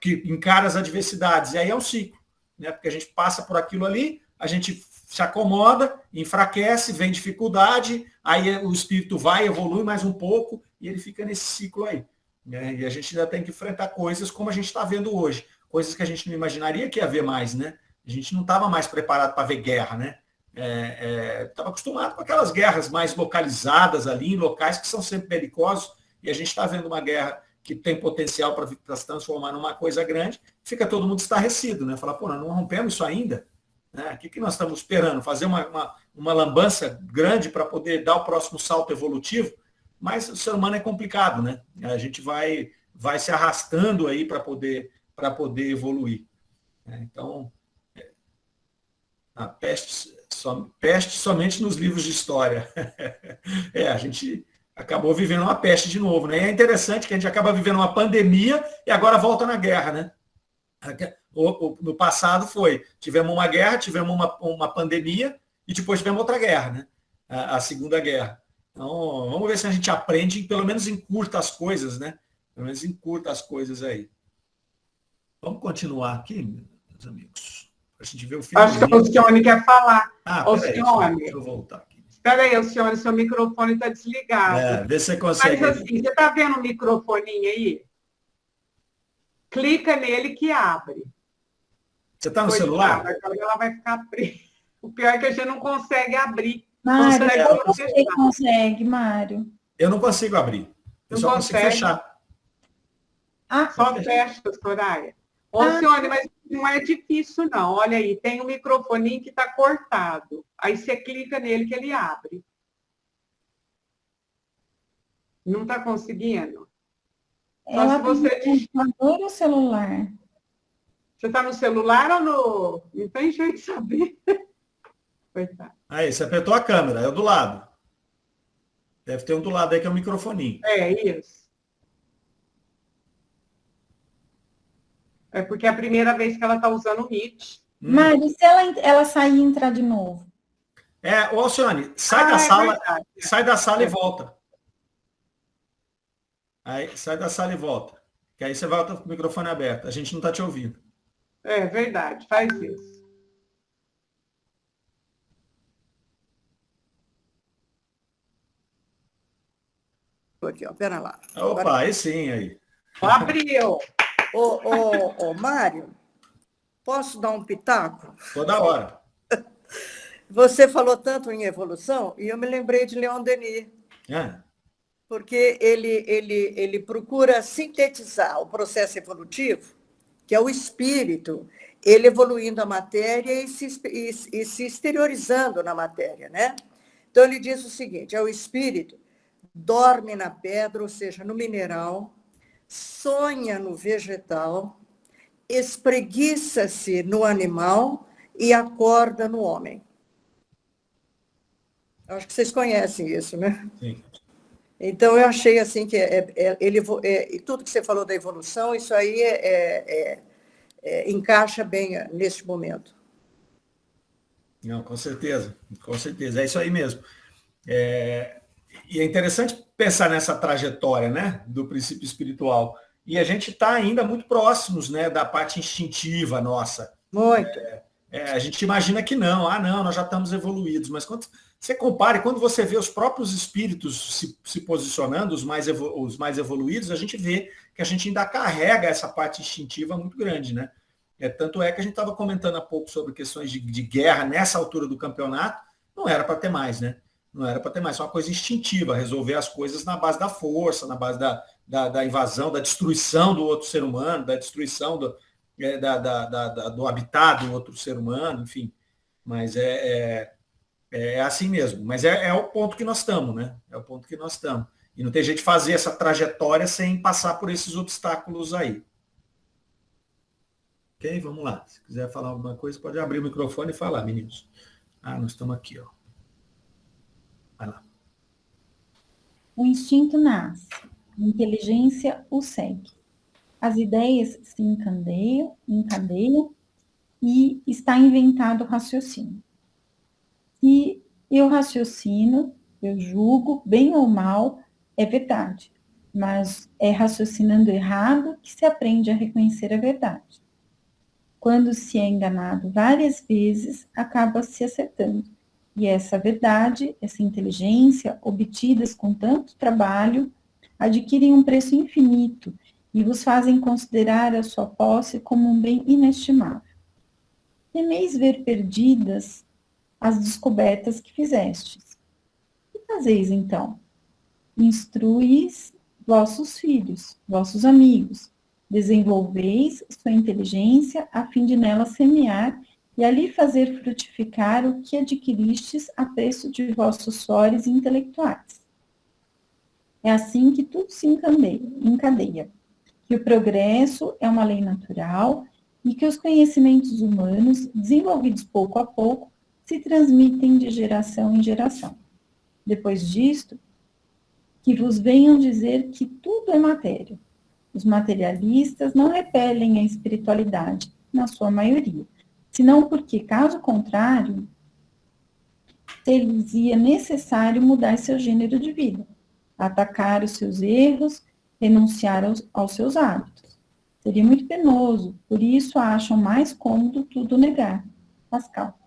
que encara as adversidades. E aí é um ciclo, né? Porque a gente passa por aquilo ali, a gente se acomoda, enfraquece, vem dificuldade, aí o espírito vai, evolui mais um pouco, e ele fica nesse ciclo aí. Né? E a gente ainda tem que enfrentar coisas como a gente está vendo hoje, coisas que a gente não imaginaria que ia ver mais, né? A gente não estava mais preparado para ver guerra, né? Estava acostumado com aquelas guerras mais localizadas ali, em locais que são sempre belicosos, e a gente está vendo uma guerra que tem potencial para se transformar numa coisa grande, fica todo mundo estarrecido, né? Fala, pô, nós não rompemos isso ainda? Né? O que nós estamos esperando? Fazer uma lambança grande para poder dar o próximo salto evolutivo? Mas o ser humano é complicado, né? A gente vai se arrastando aí para poder evoluir. Então, a peste somente nos livros de história. A gente acabou vivendo uma peste de novo, né? E é interessante que a gente acaba vivendo uma pandemia e agora volta na guerra, né? No passado tivemos uma guerra, tivemos uma pandemia e depois tivemos outra guerra, né? A Segunda Guerra. Então, vamos ver se a gente aprende e pelo menos encurta as coisas, né? Pelo menos encurta as coisas aí. Vamos continuar aqui, meus amigos. A gente ver o Acho que a finalzinho. Alcione quer falar. Ah, peraí, Alcione, deixa eu voltar aqui. espera aí, Alcione, seu microfone está desligado. Vê se você Mas consegue. assim, você está vendo o microfoninho aí? Clica nele que abre. Você está no Coitada, celular? agora ela vai ficar presa. O pior é que a gente não consegue abrir. Mário, Consegue só não você fechar. consegue, Mário. Eu não consigo abrir. Eu Não só consigo consegue? fechar. Ah, Só fecha, Soraya. Ô, Alcione, mas não é difícil, não. Olha aí, tem um microfoninho que está cortado. Aí você clica nele que ele abre. Não está conseguindo? ela se você- tem um computador ou celular? Você está no celular ou no... Não tem jeito de saber. Coitado. Aí, você apertou a câmera, é o do lado. Deve ter um do lado aí que é o microfoninho. É isso. É porque é a primeira vez que ela está usando o Meet. Mário, e se ela sair e entrar de novo? Ô Alcione, sai da sala, verdade. sai da sala e volta. Aí, sai da sala e volta. Que aí você volta com o microfone aberto. A gente não está te ouvindo. É verdade, faz isso. Aqui, ó, pera lá. Opa, aí sim, aí. Abriu. Ô, Mário, posso dar um pitaco? Toda hora. Você falou tanto em evolução e eu me lembrei de Leon Denis, É. porque ele procura sintetizar o processo evolutivo, que é o espírito, ele evoluindo a matéria e se exteriorizando na matéria, né? Então, ele diz o seguinte, é o espírito dorme na pedra, ou seja, no mineral, sonha no vegetal, espreguiça-se no animal e acorda no homem. Acho que vocês conhecem isso, né? Sim. Então, eu achei assim que tudo que você falou da evolução, isso aí encaixa bem neste momento. Não, com certeza. Com certeza. É isso aí mesmo. E é interessante pensar nessa trajetória, né, do princípio espiritual. E a gente está ainda muito próximos, né, da parte instintiva nossa. Muito. A gente imagina que não, nós já estamos evoluídos, mas quando você compara, quando você vê os próprios espíritos se posicionando, os mais evoluídos, a gente vê que a gente ainda carrega essa parte instintiva muito grande, né? Tanto é que a gente estava comentando há pouco sobre questões de guerra nessa altura do campeonato, não era para ter mais, né? Não era para ter mais, é uma coisa instintiva, resolver as coisas na base da força, na base da invasão, da destruição do outro ser humano, da destruição do habitat do outro ser humano, enfim. Mas é assim mesmo. Mas é o ponto que nós estamos, né? É o ponto que nós estamos. E não tem jeito de fazer essa trajetória sem passar por esses obstáculos aí. Ok? Vamos lá. Se quiser falar alguma coisa, pode abrir o microfone e falar, meninos. Nós estamos aqui, ó. Vai lá. O instinto nasce, a inteligência o segue. As ideias se encadeiam e está inventado o raciocínio. Se eu raciocino, eu julgo, bem ou mal, é verdade. Mas é raciocinando errado que se aprende a reconhecer a verdade. Quando se é enganado várias vezes, acaba se acertando. E essa verdade, essa inteligência, obtidas com tanto trabalho, adquirem um preço infinito e vos fazem considerar a sua posse como um bem inestimável. Temeis ver perdidas as descobertas que fizestes. Que fazeis, então? Instruís vossos filhos, vossos amigos, desenvolveis sua inteligência a fim de nela semear e ali fazer frutificar o que adquiristes a preço de vossos suores intelectuais. É assim que tudo se encadeia, que o progresso é uma lei natural e que os conhecimentos humanos, desenvolvidos pouco a pouco, se transmitem de geração em geração. Depois disto, que vos venham dizer que tudo é matéria. Os materialistas não repelem a espiritualidade, na sua maioria, senão porque, caso contrário, ser-lhes-ia necessário mudar seu gênero de vida, atacar os seus erros, renunciar aos seus hábitos. Seria muito penoso, por isso acham mais cômodo tudo negar. Pascal.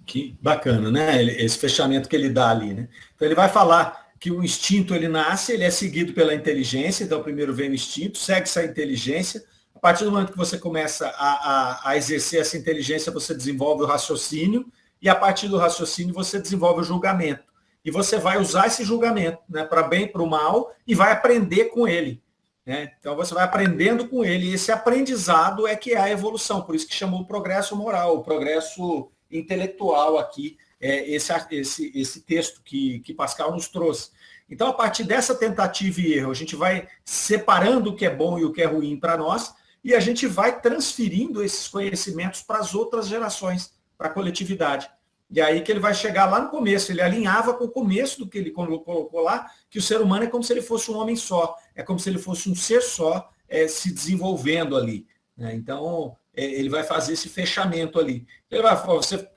Que bacana, né? Esse fechamento que ele dá ali, né? Então ele vai falar que o instinto ele nasce, ele é seguido pela inteligência, então primeiro vem o instinto, segue-se a inteligência. A partir do momento que você começa a exercer essa inteligência, você desenvolve o raciocínio, e a partir do raciocínio você desenvolve o julgamento. E você vai usar esse julgamento, né, para bem, para o mal, e vai aprender com ele. Né? Então você vai aprendendo com ele, e esse aprendizado é que é a evolução, por isso que chamou o progresso moral, o progresso intelectual aqui, esse texto que Pascal nos trouxe. Então, a partir dessa tentativa e erro, a gente vai separando o que é bom e o que é ruim para nós, e a gente vai transferindo esses conhecimentos para as outras gerações, para a coletividade. E aí que ele vai chegar lá no começo, ele alinhava com o começo do que ele colocou lá, que o ser humano é como se ele fosse um homem só, é como se ele fosse um ser só, se desenvolvendo ali. Né? Então, ele vai fazer esse fechamento ali.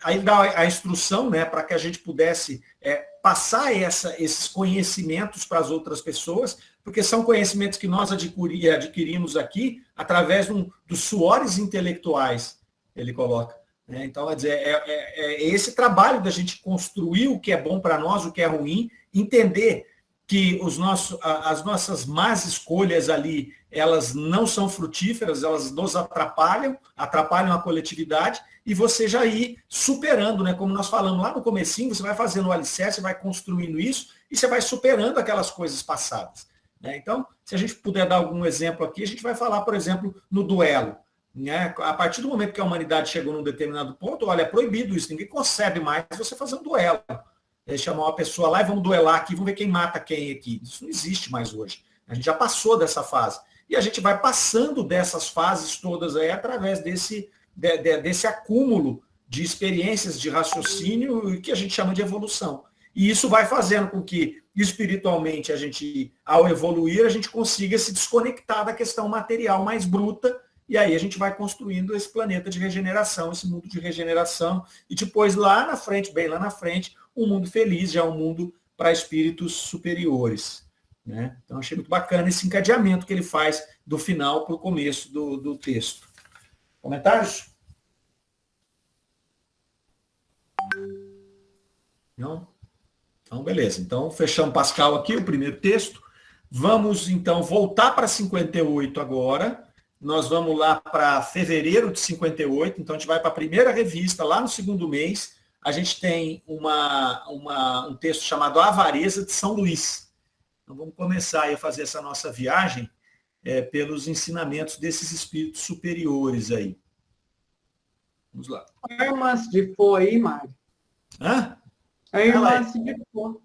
Aí dá a instrução, né, para que a gente pudesse passar esses conhecimentos para as outras pessoas, porque são conhecimentos que nós adquirimos aqui através dos suores intelectuais, ele coloca. Né? Então, quer dizer, é esse trabalho da gente construir o que é bom para nós, o que é ruim, entender que as nossas más escolhas ali, elas não são frutíferas, elas nos atrapalham a coletividade, e você já ir superando, né? Como nós falamos lá no comecinho, você vai fazendo o alicerce, vai construindo isso, e você vai superando aquelas coisas passadas. Né? Então, se a gente puder dar algum exemplo aqui, a gente vai falar, por exemplo, no duelo. Né? A partir do momento que a humanidade chegou num determinado ponto, olha, é proibido isso, ninguém concebe mais você fazer um duelo. Chamar uma pessoa lá e vamos duelar aqui, vamos ver quem mata quem aqui. Isso não existe mais hoje. A gente já passou dessa fase. E a gente vai passando dessas fases todas aí através desse acúmulo de experiências de raciocínio que a gente chama de evolução. E isso vai fazendo com que, espiritualmente, a gente, ao evoluir, a gente consiga se desconectar da questão material mais bruta, e aí a gente vai construindo esse planeta de regeneração, esse mundo de regeneração, e depois lá na frente, bem lá na frente, um mundo feliz, já um mundo para espíritos superiores. Né? Então, achei muito bacana esse encadeamento que ele faz do final para o começo do texto. Comentários? Não? Então, beleza. Então, fechamos Pascal aqui, o primeiro texto. Vamos, então, voltar para 58 agora. Nós vamos lá para fevereiro de 58. Então, a gente vai para a primeira revista, lá no segundo mês. A gente tem um texto chamado A Avareza de São Luís. Então, vamos começar a fazer essa nossa viagem pelos ensinamentos desses espíritos superiores aí. Vamos lá. A irmã se for aí, Mário. Hã? A irmã se for.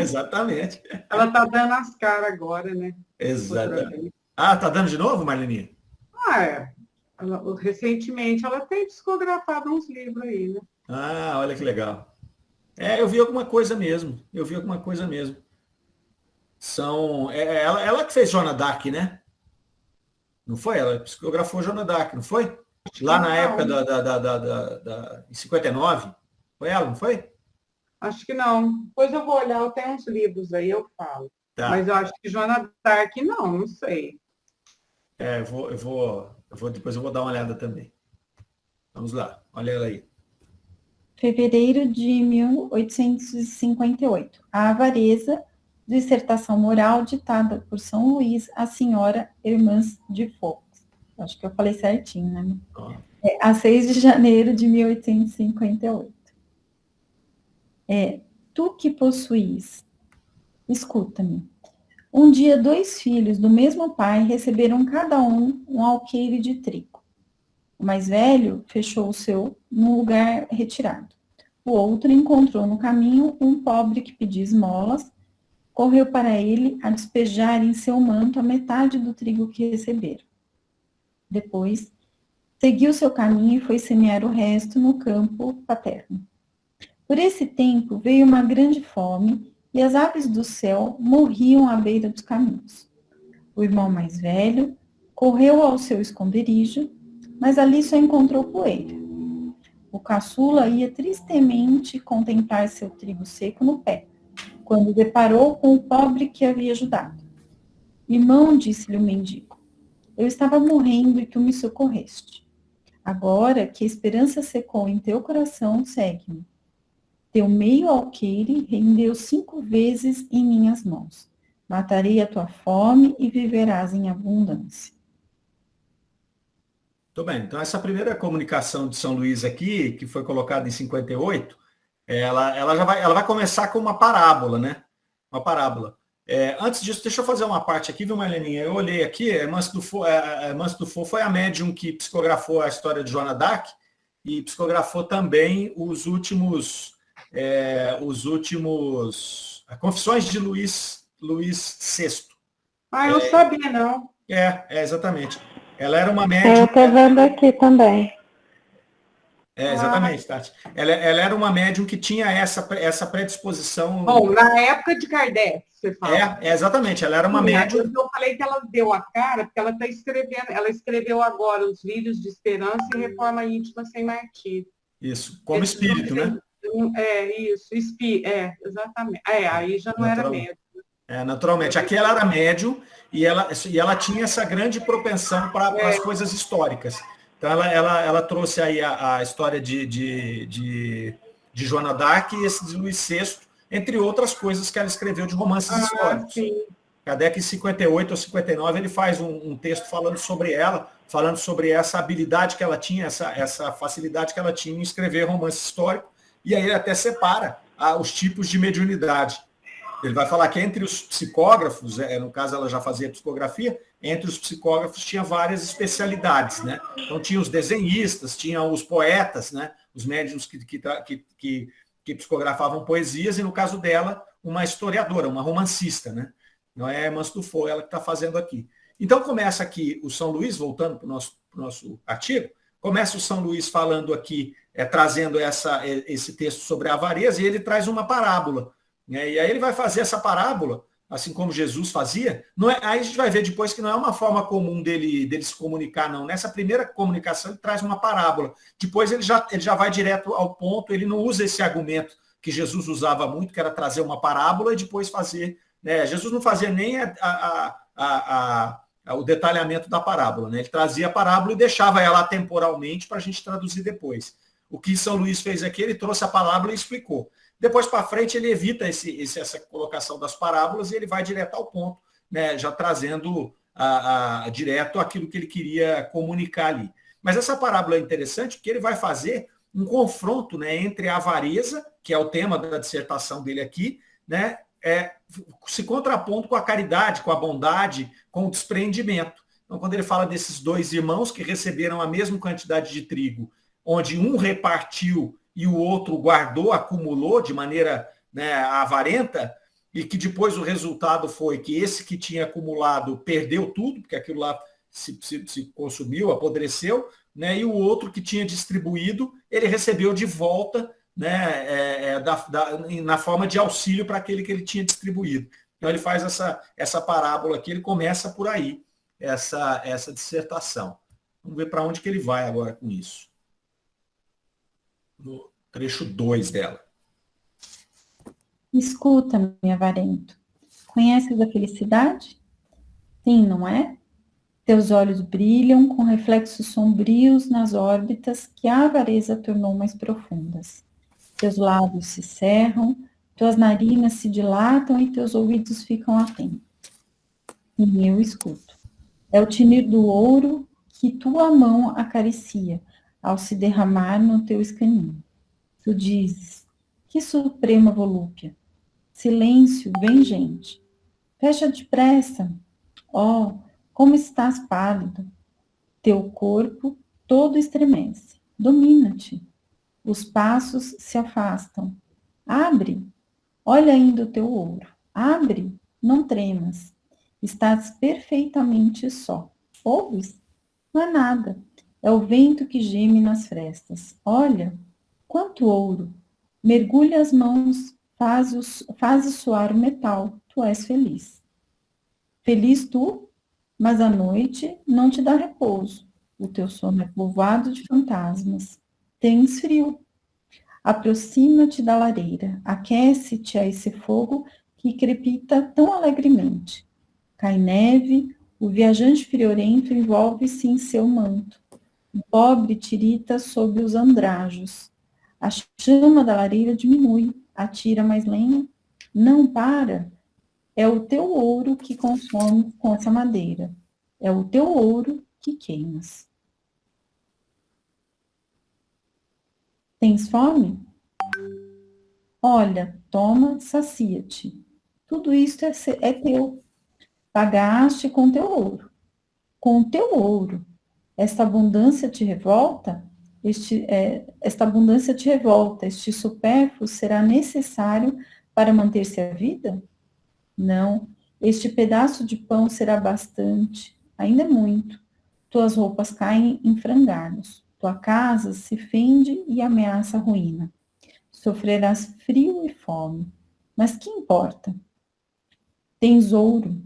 Exatamente. Ela está dando as caras agora, né? Exatamente. Ah, tá dando de novo, Marleninha? Recentemente ela tem psicografado uns livros aí, né? Ah, olha que legal. Eu vi alguma coisa mesmo. Ela que fez Joana Dark, né? Não foi? Ela psicografou Joana Dark, não foi? Lá na época em 59. Foi ela, não foi? Acho que não. Depois eu vou olhar, eu tenho uns livros aí, eu falo. Tá. Mas eu acho que Joana Dark não sei. Depois eu vou dar uma olhada também. Vamos lá, olha ela aí. Fevereiro de 1858. A Avareza, dissertação moral ditada por São Luís, a senhora Irmãs de Fox. Acho que eu falei certinho, né? A 6 de janeiro de 1858. Tu que possuís, escuta-me. Um dia, 2 filhos do mesmo pai receberam cada um alqueire de trigo. O mais velho fechou o seu num lugar retirado. O outro encontrou no caminho um pobre que pedia esmolas, correu para ele a despejar em seu manto a metade do trigo que recebera. Depois, seguiu seu caminho e foi semear o resto no campo paterno. Por esse tempo veio uma grande fome e as aves do céu morriam à beira dos caminhos. O irmão mais velho correu ao seu esconderijo, mas ali só encontrou poeira. O caçula ia tristemente contemplar seu trigo seco no pé, quando deparou com o pobre que havia ajudado. Irmão, disse-lhe o mendigo, eu estava morrendo e tu me socorreste. Agora que a esperança secou em teu coração, segue-me. Teu meio alqueire rendeu 5 vezes em minhas mãos. Matarei a tua fome e viverás em abundância. Muito bem. Então, essa primeira comunicação de São Luís aqui, que foi colocada em 58, ela vai começar com uma parábola, né? Uma parábola. Antes disso, deixa eu fazer uma parte aqui, viu, Marleninha? Eu olhei aqui, Manso Dufaux foi a médium que psicografou a história de Joana d'Arc e psicografou também os últimos Confissões de Luís VI. Ah, eu não sabia, não. Exatamente. Ela era uma médium... Eu estou vendo aqui também. Exatamente, Tati. Ela era uma médium que tinha essa predisposição... Bom, na época de Kardec, você fala. Exatamente. Ela era uma médium... Eu falei que ela deu a cara, porque ela está escrevendo... Ela escreveu agora os Livros de Esperança e Reforma Íntima Sem Martírio. Isso, como espírito, né? Isso, exatamente. Aí já não era médium. Naturalmente. Aqui ela era médium e ela tinha essa grande propensão para as coisas históricas. Então, ela trouxe aí a história de Joana d'Arc e esse de Luís VI, entre outras coisas que ela escreveu de romances históricos. Sim. Kardec, em 58 ou 59, ele faz um texto falando sobre ela, falando sobre essa habilidade que ela tinha, essa facilidade que ela tinha em escrever romance histórico, e aí ele até separa os tipos de mediunidade. Ele vai falar que entre os psicógrafos, no caso ela já fazia psicografia, entre os psicógrafos tinha várias especialidades, né? Então tinha os desenhistas, tinha os poetas, né? Os médiuns que psicografavam poesias, e no caso dela, uma historiadora, uma romancista, né? Não é Manso Dufaux ela que está fazendo aqui. Então começa aqui o São Luís, voltando para o nosso artigo, começa o São Luís falando aqui, trazendo esse texto sobre a avareza, e ele traz uma parábola. E aí ele vai fazer essa parábola, assim como Jesus fazia. Aí a gente vai ver depois que não é uma forma comum dele se comunicar, não. Nessa primeira comunicação ele traz uma parábola. Depois ele já vai direto ao ponto, ele não usa esse argumento que Jesus usava muito, que era trazer uma parábola e depois fazer... Né? Jesus não fazia nem o detalhamento da parábola. Né? Ele trazia a parábola e deixava ela temporalmente para a gente traduzir depois. O que São Luís fez aqui, ele trouxe a parábola e explicou. Depois, para frente, ele evita essa colocação das parábolas e ele vai direto ao ponto, né, já trazendo direto aquilo que ele queria comunicar ali. Mas essa parábola é interessante porque ele vai fazer um confronto, né, entre a avareza, que é o tema da dissertação dele aqui, né, se contrapondo com a caridade, com a bondade, com o desprendimento. Então, quando ele fala desses 2 irmãos que receberam a mesma quantidade de trigo, onde um repartiu e o outro guardou, acumulou de maneira, né, avarenta, e que depois o resultado foi que esse que tinha acumulado perdeu tudo, porque aquilo lá se consumiu, apodreceu, né, e o outro que tinha distribuído, ele recebeu de volta, né, na forma de auxílio para aquele que ele tinha distribuído. Então ele faz essa parábola aqui, ele começa por aí, essa dissertação. Vamos ver para onde que ele vai agora com isso. No trecho 2 dela. Escuta, meu avarento. Conheces a felicidade? Sim, não é? Teus olhos brilham com reflexos sombrios nas órbitas que a avareza tornou mais profundas. Teus lábios se cerram, tuas narinas se dilatam e teus ouvidos ficam atentos. E eu escuto. É o tinir do ouro que tua mão acaricia ao se derramar no teu escaninho. Tu dizes, que suprema volúpia. Silêncio, vem gente. Fecha depressa. Oh, como estás pálido. Teu corpo todo estremece. Domina-te. Os passos se afastam. Abre. Olha ainda o teu ouro. Abre. Não tremas. Estás perfeitamente só. Ouves? Não é nada. É o vento que geme nas frestas. Olha, quanto ouro! Mergulha as mãos, fazes soar o metal. Tu és feliz. Feliz tu, mas a noite não te dá repouso. O teu sono é povoado de fantasmas. Tens frio. Aproxima-te da lareira, aquece-te a esse fogo que crepita tão alegremente. Cai neve, o viajante friorento envolve-se em seu manto. O pobre tirita sob os andrajos. A chama da lareira diminui, atira mais lenha. Não para. É o teu ouro que consome com essa madeira. É o teu ouro que queimas. Tens fome? Olha, toma, sacia-te. Tudo isto é teu. Pagaste com teu ouro. Com teu ouro. Esta abundância te revolta? Esta abundância te revolta. Este supérfluo será necessário para manter-se a vida? Não. Este pedaço de pão será bastante. Ainda é muito. Tuas roupas caem em frangalhos. Tua casa se fende e ameaça a ruína. Sofrerás frio e fome. Mas que importa? Tens ouro.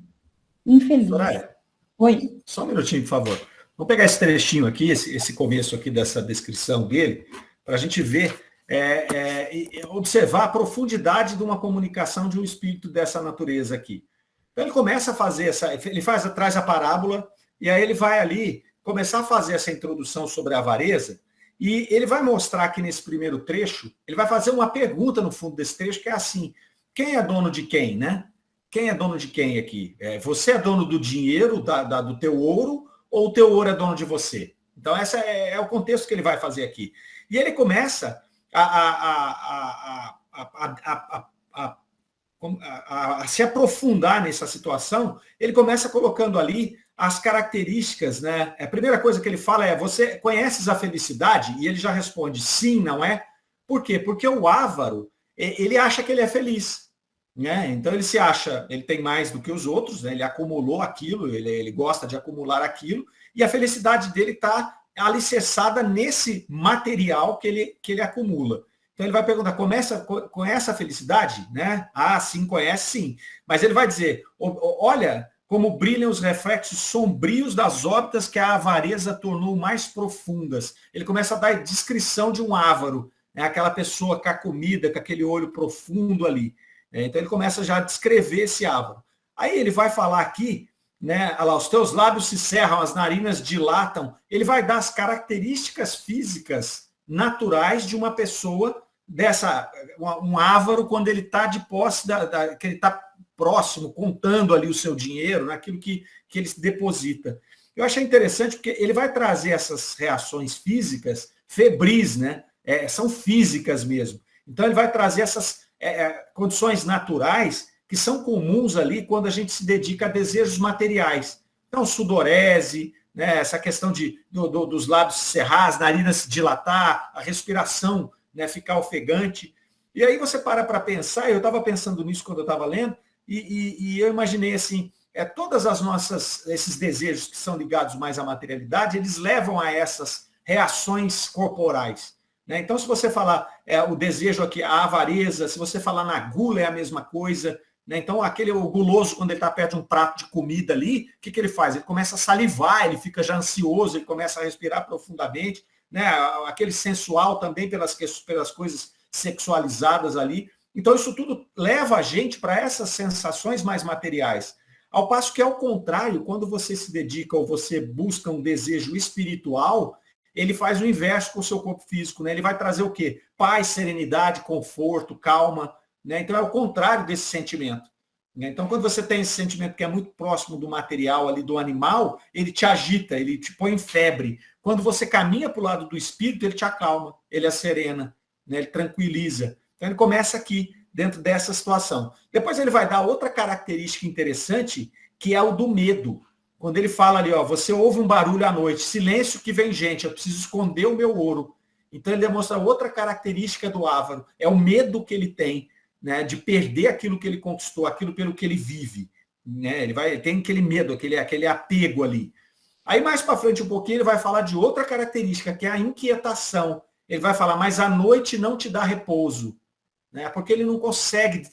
Infeliz. Soraya, Oi. só um minutinho, por favor. Vamos pegar esse trechinho aqui, esse começo aqui dessa descrição dele, para a gente ver, observar a profundidade de uma comunicação de um espírito dessa natureza aqui. Então ele começa a fazer traz a parábola, e aí ele vai ali começar a fazer essa introdução sobre a avareza, e ele vai mostrar aqui nesse primeiro trecho, ele vai fazer uma pergunta no fundo desse trecho, que é assim: quem é dono de quem, né? Quem é dono de quem aqui? Você é dono do dinheiro, do teu ouro, ou o teu ouro é dono de você? Então, esse é o contexto que ele vai fazer aqui. E ele começa a se aprofundar nessa situação. Ele começa colocando ali as características, né? A primeira coisa que ele fala é: você conheces a felicidade? E ele já responde: sim, não é? Por quê? Porque o avaro, ele acha que ele é feliz. Né? Então ele se acha, ele tem mais do que os outros, né? Ele acumulou aquilo, ele gosta de acumular aquilo, e a felicidade dele está alicerçada nesse material que ele acumula. Então ele vai perguntar: conhece a felicidade? Né? Ah, sim, conhece, sim. Mas ele vai dizer: olha como brilham os reflexos sombrios das órbitas que a avareza tornou mais profundas. Ele começa a dar descrição de um avaro, né? Aquela pessoa carcomida, com aquele olho profundo ali. Então ele começa já a descrever esse avaro. Aí ele vai falar aqui, né? Olha lá, os teus lábios se cerram, as narinas dilatam. Ele vai dar as características físicas naturais de uma pessoa um avaro, quando ele está de posse, que ele está próximo, contando ali o seu dinheiro, naquilo que ele deposita. Eu achei interessante porque ele vai trazer essas reações físicas febris, né? São físicas mesmo. Então ele vai trazer essas condições naturais que são comuns ali quando a gente se dedica a desejos materiais. Então, sudorese, né, essa questão dos lábios se cerrar, as narinas se dilatar, a respiração, né, ficar ofegante. E aí você para pensar, eu estava pensando nisso quando eu estava lendo, e eu imaginei assim, todas esses desejos que são ligados mais à materialidade, eles levam a essas reações corporais. Então, se você falar o desejo aqui, a avareza, se você falar na gula, é a mesma coisa. Né? Então, o guloso, quando ele está perto de um prato de comida ali, o que ele faz? Ele começa a salivar, ele fica já ansioso, ele começa a respirar profundamente. Né? Aquele sensual também pelas coisas sexualizadas ali. Então, isso tudo leva a gente para essas sensações mais materiais. Ao passo que, ao contrário, quando você se dedica ou você busca um desejo espiritual, ele faz o inverso com o seu corpo físico, né? Ele vai trazer o quê? Paz, serenidade, conforto, calma, né? Então é o contrário desse sentimento. Né? Então, quando você tem esse sentimento que é muito próximo do material ali, do animal, ele te agita, ele te põe em febre. Quando você caminha para o lado do espírito, ele te acalma, ele acerena, né? Ele tranquiliza. Então ele começa aqui, dentro dessa situação. Depois ele vai dar outra característica interessante, que é o do medo. Quando ele fala ali, você ouve um barulho à noite, silêncio que vem gente, eu preciso esconder o meu ouro. Então ele demonstra outra característica do avaro, é o medo que ele tem, né, de perder aquilo que ele conquistou, aquilo pelo que ele vive. Né? Ele tem aquele medo, aquele apego ali. Aí mais para frente um pouquinho ele vai falar de outra característica, que é a inquietação. Ele vai falar: mas a noite não te dá repouso. Né? Porque ele não consegue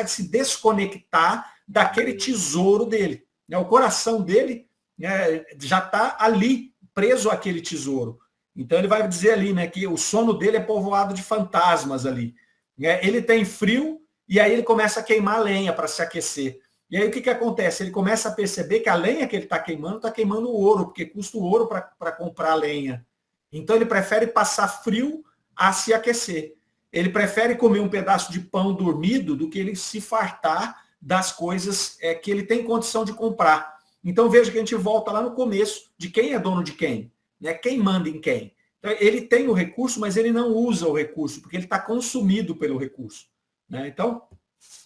se desconectar daquele tesouro dele. O coração dele, né, já está ali, preso àquele tesouro. Então ele vai dizer ali, né, que o sono dele é povoado de fantasmas ali. Né? Ele tem frio e aí ele começa a queimar lenha para se aquecer. E aí o que acontece? Ele começa a perceber que a lenha que ele está queimando ouro, porque custa o ouro para comprar lenha. Então ele prefere passar frio a se aquecer. Ele prefere comer um pedaço de pão dormido do que ele se fartar das coisas que ele tem condição de comprar. Então veja que a gente volta lá no começo de quem é dono de quem, né? Quem manda em quem. Então, ele tem o recurso, mas ele não usa o recurso, porque ele está consumido pelo recurso. Né? Então,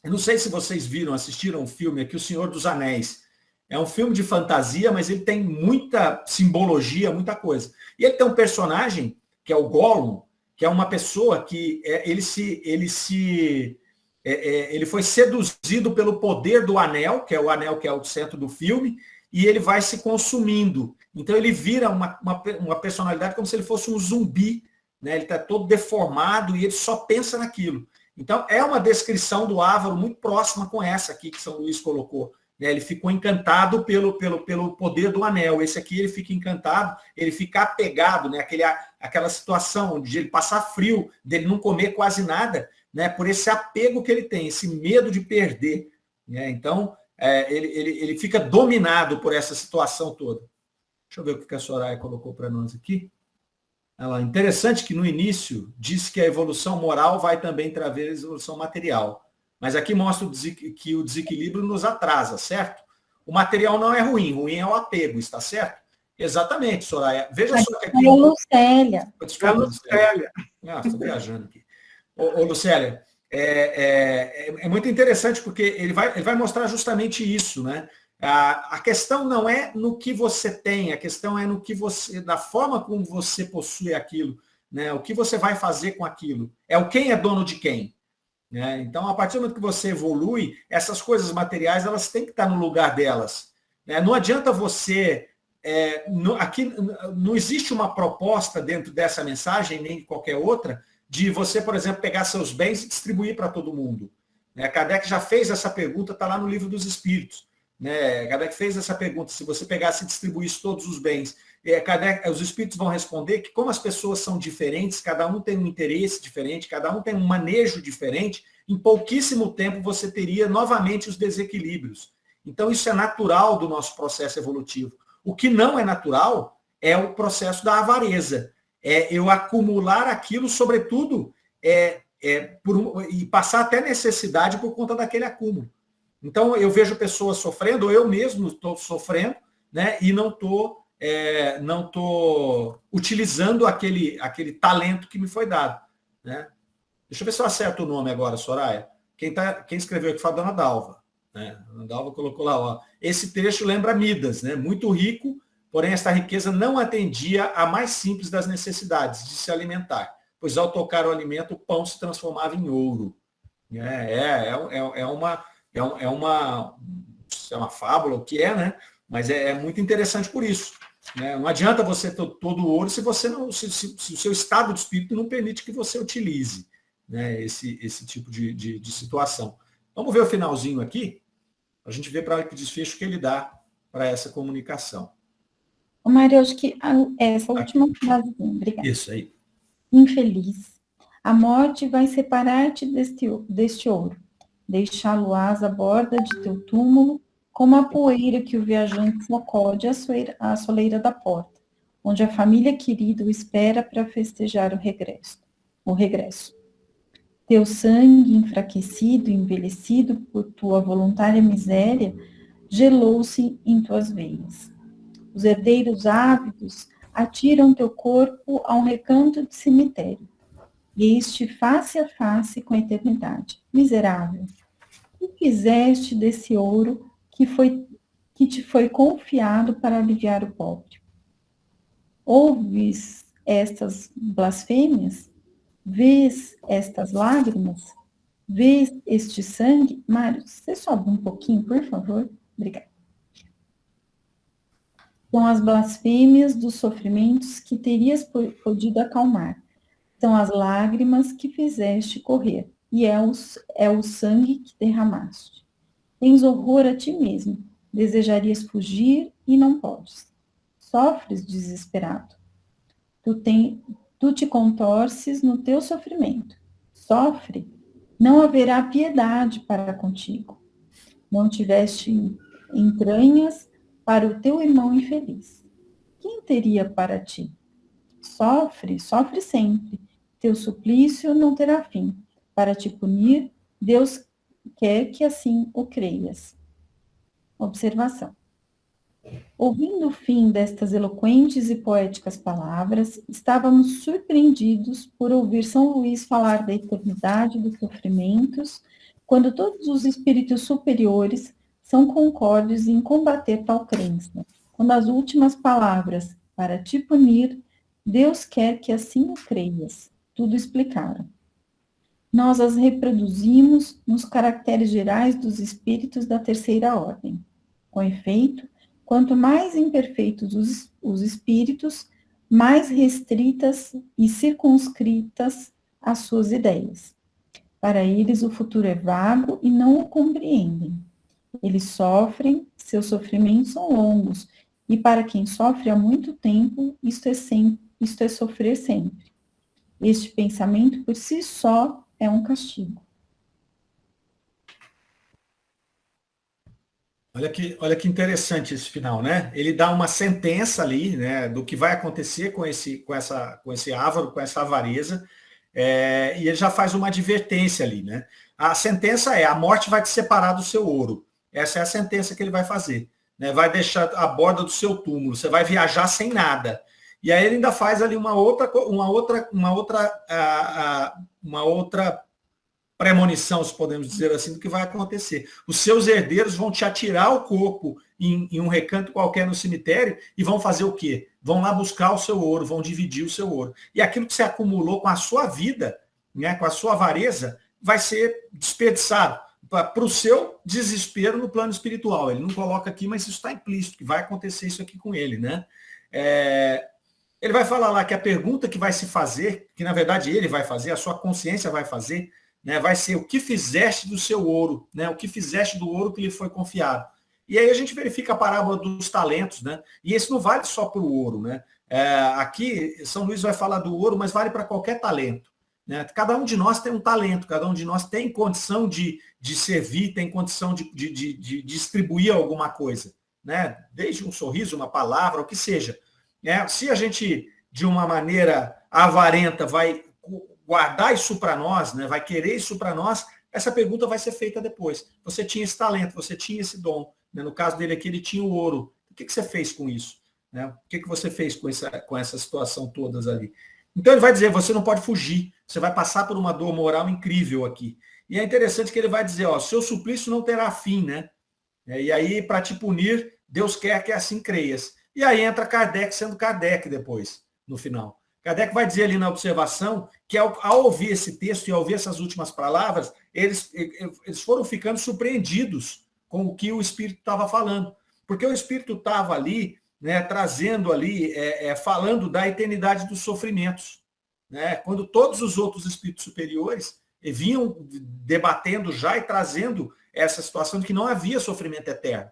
eu não sei se vocês assistiram um filme aqui, O Senhor dos Anéis. É um filme de fantasia, mas ele tem muita simbologia, muita coisa. E ele tem um personagem, que é o Gollum, que é uma pessoa que ele foi seduzido pelo poder do anel, que é o anel que é o centro do filme, e ele vai se consumindo. Então ele vira uma personalidade como se ele fosse um zumbi, né? Ele está todo deformado e ele só pensa naquilo. Então é uma descrição do Ávaro muito próxima com essa aqui que São Luís colocou. Né? Ele ficou encantado pelo poder do anel. Esse aqui ele fica encantado, ele fica apegado, né? Aquela situação de ele passar frio, dele não comer quase nada, né? Por esse apego que ele tem, esse medo de perder. Né? Então, ele fica dominado por essa situação toda. Deixa eu ver o que a Soraya colocou para nós aqui. Ela, interessante que no início disse que a evolução moral vai também trazer a evolução material. Mas aqui mostra que o desequilíbrio nos atrasa, certo? O material não é ruim, ruim é o apego, está certo? Exatamente, Soraya. Veja só que aqui... É a Lucélia. Desculpa, Lucélia. Estou viajando aqui. Ô, Lucélia, é muito interessante porque ele vai mostrar justamente isso, né? A questão não é no que você tem, a questão é no que na forma como você possui aquilo, né? O que você vai fazer com aquilo. É o quem é dono de quem. Né? Então, a partir do momento que você evolui, essas coisas materiais elas têm que estar no lugar delas. Né? Não adianta você... aqui não existe uma proposta dentro dessa mensagem, nem de qualquer outra, de você, por exemplo, pegar seus bens e distribuir para todo mundo. Né? Kardec já fez essa pergunta, está lá no Livro dos Espíritos. Né? Kardec fez essa pergunta, se você pegasse e distribuísse todos os bens. Os Espíritos vão responder que como as pessoas são diferentes, cada um tem um interesse diferente, cada um tem um manejo diferente, em pouquíssimo tempo você teria novamente os desequilíbrios. Então isso é natural do nosso processo evolutivo. O que não é natural é o processo da avareza. É eu acumular aquilo, sobretudo, e passar até necessidade por conta daquele acúmulo. Então, eu vejo pessoas sofrendo, ou eu mesmo estou sofrendo, né, e não estou utilizando aquele talento que me foi dado. Né? Deixa eu ver se eu acerto o nome agora, Soraya. Quem escreveu aqui foi a Dona Dalva. Né? A Dona Dalva colocou lá, ó, esse trecho lembra Midas, né? Muito rico, porém esta riqueza não atendia à mais simples das necessidades, de se alimentar, pois ao tocar o alimento, o pão se transformava em ouro. É uma fábula, o que é, né? Mas é muito interessante por isso. Né? Não adianta você ter todo o ouro se você não, se o seu estado de espírito não permite que você utilize, né, esse tipo de situação. Vamos ver o finalzinho aqui, a gente vê para que desfecho que ele dá para essa comunicação. Mário, acho que essa última frase, obrigada. Isso aí. Infeliz, a morte vai separar-te deste ouro, deixá-lo à borda de teu túmulo, como a poeira que o viajante sacode à soleira da porta, onde a família querida o espera para festejar o regresso. Teu sangue, enfraquecido e envelhecido por tua voluntária miséria, gelou-se em tuas veias. Os herdeiros ávidos atiram teu corpo a um recanto de cemitério, e este face a face com a eternidade. Miserável, que fizeste desse ouro que te foi confiado para aliviar o pobre? Ouves estas blasfêmias? Vês estas lágrimas? Vês este sangue? Mário, você sobe um pouquinho, por favor? Obrigada. São as blasfêmias dos sofrimentos que terias podido acalmar. São as lágrimas que fizeste correr, e é o sangue que derramaste. Tens horror a ti mesmo, desejarias fugir e não podes. Sofres desesperado. Tu te contorces no teu sofrimento. Sofre, não haverá piedade para contigo. Não tiveste entranhas para o teu irmão infeliz. Quem teria para ti? Sofre, sofre sempre. Teu suplício não terá fim. Para te punir, Deus quer que assim o creias. Observação. Ouvindo o fim destas eloquentes e poéticas palavras, estávamos surpreendidos por ouvir São Luís falar da eternidade dos sofrimentos, quando todos os espíritos superiores são concordes em combater tal crença. Quando as últimas palavras, para te punir, Deus quer que assim o creias, tudo explicaram. Nós as reproduzimos nos caracteres gerais dos espíritos da terceira ordem. Com efeito, quanto mais imperfeitos os espíritos, mais restritas e circunscritas as suas ideias. Para eles, o futuro é vago e não o compreendem. Eles sofrem, seus sofrimentos são longos, e para quem sofre há muito tempo, isto é sofrer sempre. Este pensamento por si só é um castigo. Olha que interessante esse final, né? Ele dá uma sentença ali, né, do que vai acontecer com esse avaro, com essa avareza, e ele já faz uma advertência ali, né? A sentença é: a morte vai te separar do seu ouro. Essa é a sentença que ele vai fazer, né? Vai deixar a borda do seu túmulo. Você vai viajar sem nada. E aí ele ainda faz ali uma outra premonição, se podemos dizer assim, do que vai acontecer. Os seus herdeiros vão te atirar o corpo em um recanto qualquer no cemitério e vão fazer o quê? Vão lá buscar o seu ouro, vão dividir o seu ouro. E aquilo que você acumulou com a sua vida, né, com a sua avareza, vai ser desperdiçado para o seu desespero no plano espiritual. Ele não coloca aqui, mas isso está implícito, que vai acontecer isso aqui com ele, né? Ele vai falar lá que a pergunta que vai se fazer, que na verdade ele vai fazer, a sua consciência vai fazer, né, vai ser: o que fizeste do seu ouro, né, o que fizeste do ouro que lhe foi confiado. E aí a gente verifica a parábola dos talentos, né, e esse não vale só para o ouro. Né, aqui São Luís vai falar do ouro, mas vale para qualquer talento. Né, cada um de nós tem um talento, cada um de nós tem condição de servir, tem condição de distribuir alguma coisa. Né, desde um sorriso, uma palavra, o que seja. Se a gente, de uma maneira avarenta, vai guardar isso para nós, né, vai querer isso para nós, essa pergunta vai ser feita depois. Você tinha esse talento, você tinha esse dom. Né? No caso dele aqui, ele tinha o ouro. O que você fez com isso? Né? O que você fez com essa situação todas ali? Então ele vai dizer: você não pode fugir, você vai passar por uma dor moral incrível aqui. E é interessante que ele vai dizer: seu suplício não terá fim, né? E aí, para te punir, Deus quer que assim creias. E aí entra Kardec sendo Kardec depois, no final. Kardec vai dizer ali na observação que ao ouvir esse texto e ao ouvir essas últimas palavras, eles foram ficando surpreendidos com o que o Espírito estava falando. Porque o Espírito estava ali, né, trazendo ali, falando da eternidade dos sofrimentos. Né? Quando todos os outros espíritos superiores vinham debatendo já e trazendo essa situação de que não havia sofrimento eterno.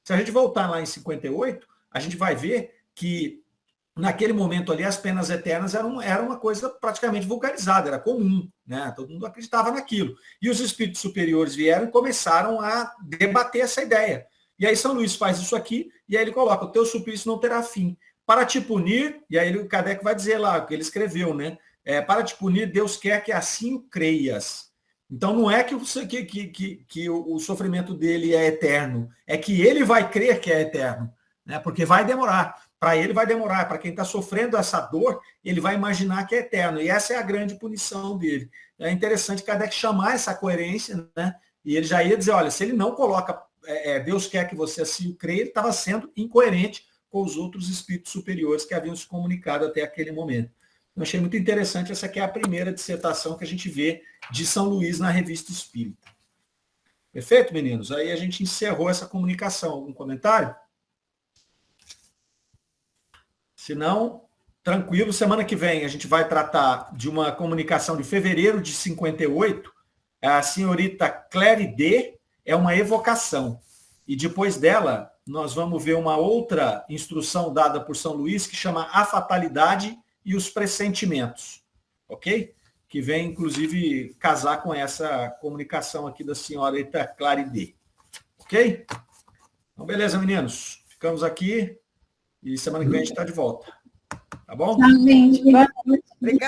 Se a gente voltar lá em 58, a gente vai ver que naquele momento ali as penas eternas eram uma coisa praticamente vulgarizada, era comum, né? Todo mundo acreditava naquilo. E os espíritos superiores vieram e começaram a debater essa ideia. E aí São Luís faz isso aqui, e aí ele coloca: o teu suplício não terá fim. Para te punir, e aí o Kardec vai dizer lá, o que ele escreveu, né? Para te punir, Deus quer que assim o creias. Então não é que o sofrimento dele é eterno, é que ele vai crer que é eterno, né? Porque vai demorar. Para ele vai demorar. Para quem está sofrendo essa dor, ele vai imaginar que é eterno. E essa é a grande punição dele. É interessante Kardec chamar essa coerência, né? E ele já ia dizer: olha, se ele não coloca Deus quer que você assim o creia, ele estava sendo incoerente com os outros espíritos superiores que haviam se comunicado até aquele momento. Eu achei muito interessante. Essa aqui é a primeira dissertação que a gente vê de São Luís na Revista Espírita. Perfeito, meninos? Aí a gente encerrou essa comunicação. Algum comentário? Se não, tranquilo. Semana que vem a gente vai tratar de uma comunicação de fevereiro de 58. A senhorita Claire D. é uma evocação. E depois dela, nós vamos ver uma outra instrução dada por São Luís, que chama A Fatalidade e os pressentimentos, ok? Que vem, inclusive, casar com essa comunicação aqui da senhorita Claridê. Ok? Então, beleza, meninos. Ficamos aqui e semana que vem a gente está de volta. Tá bom? Tchau, gente. Boa noite. Obrigada.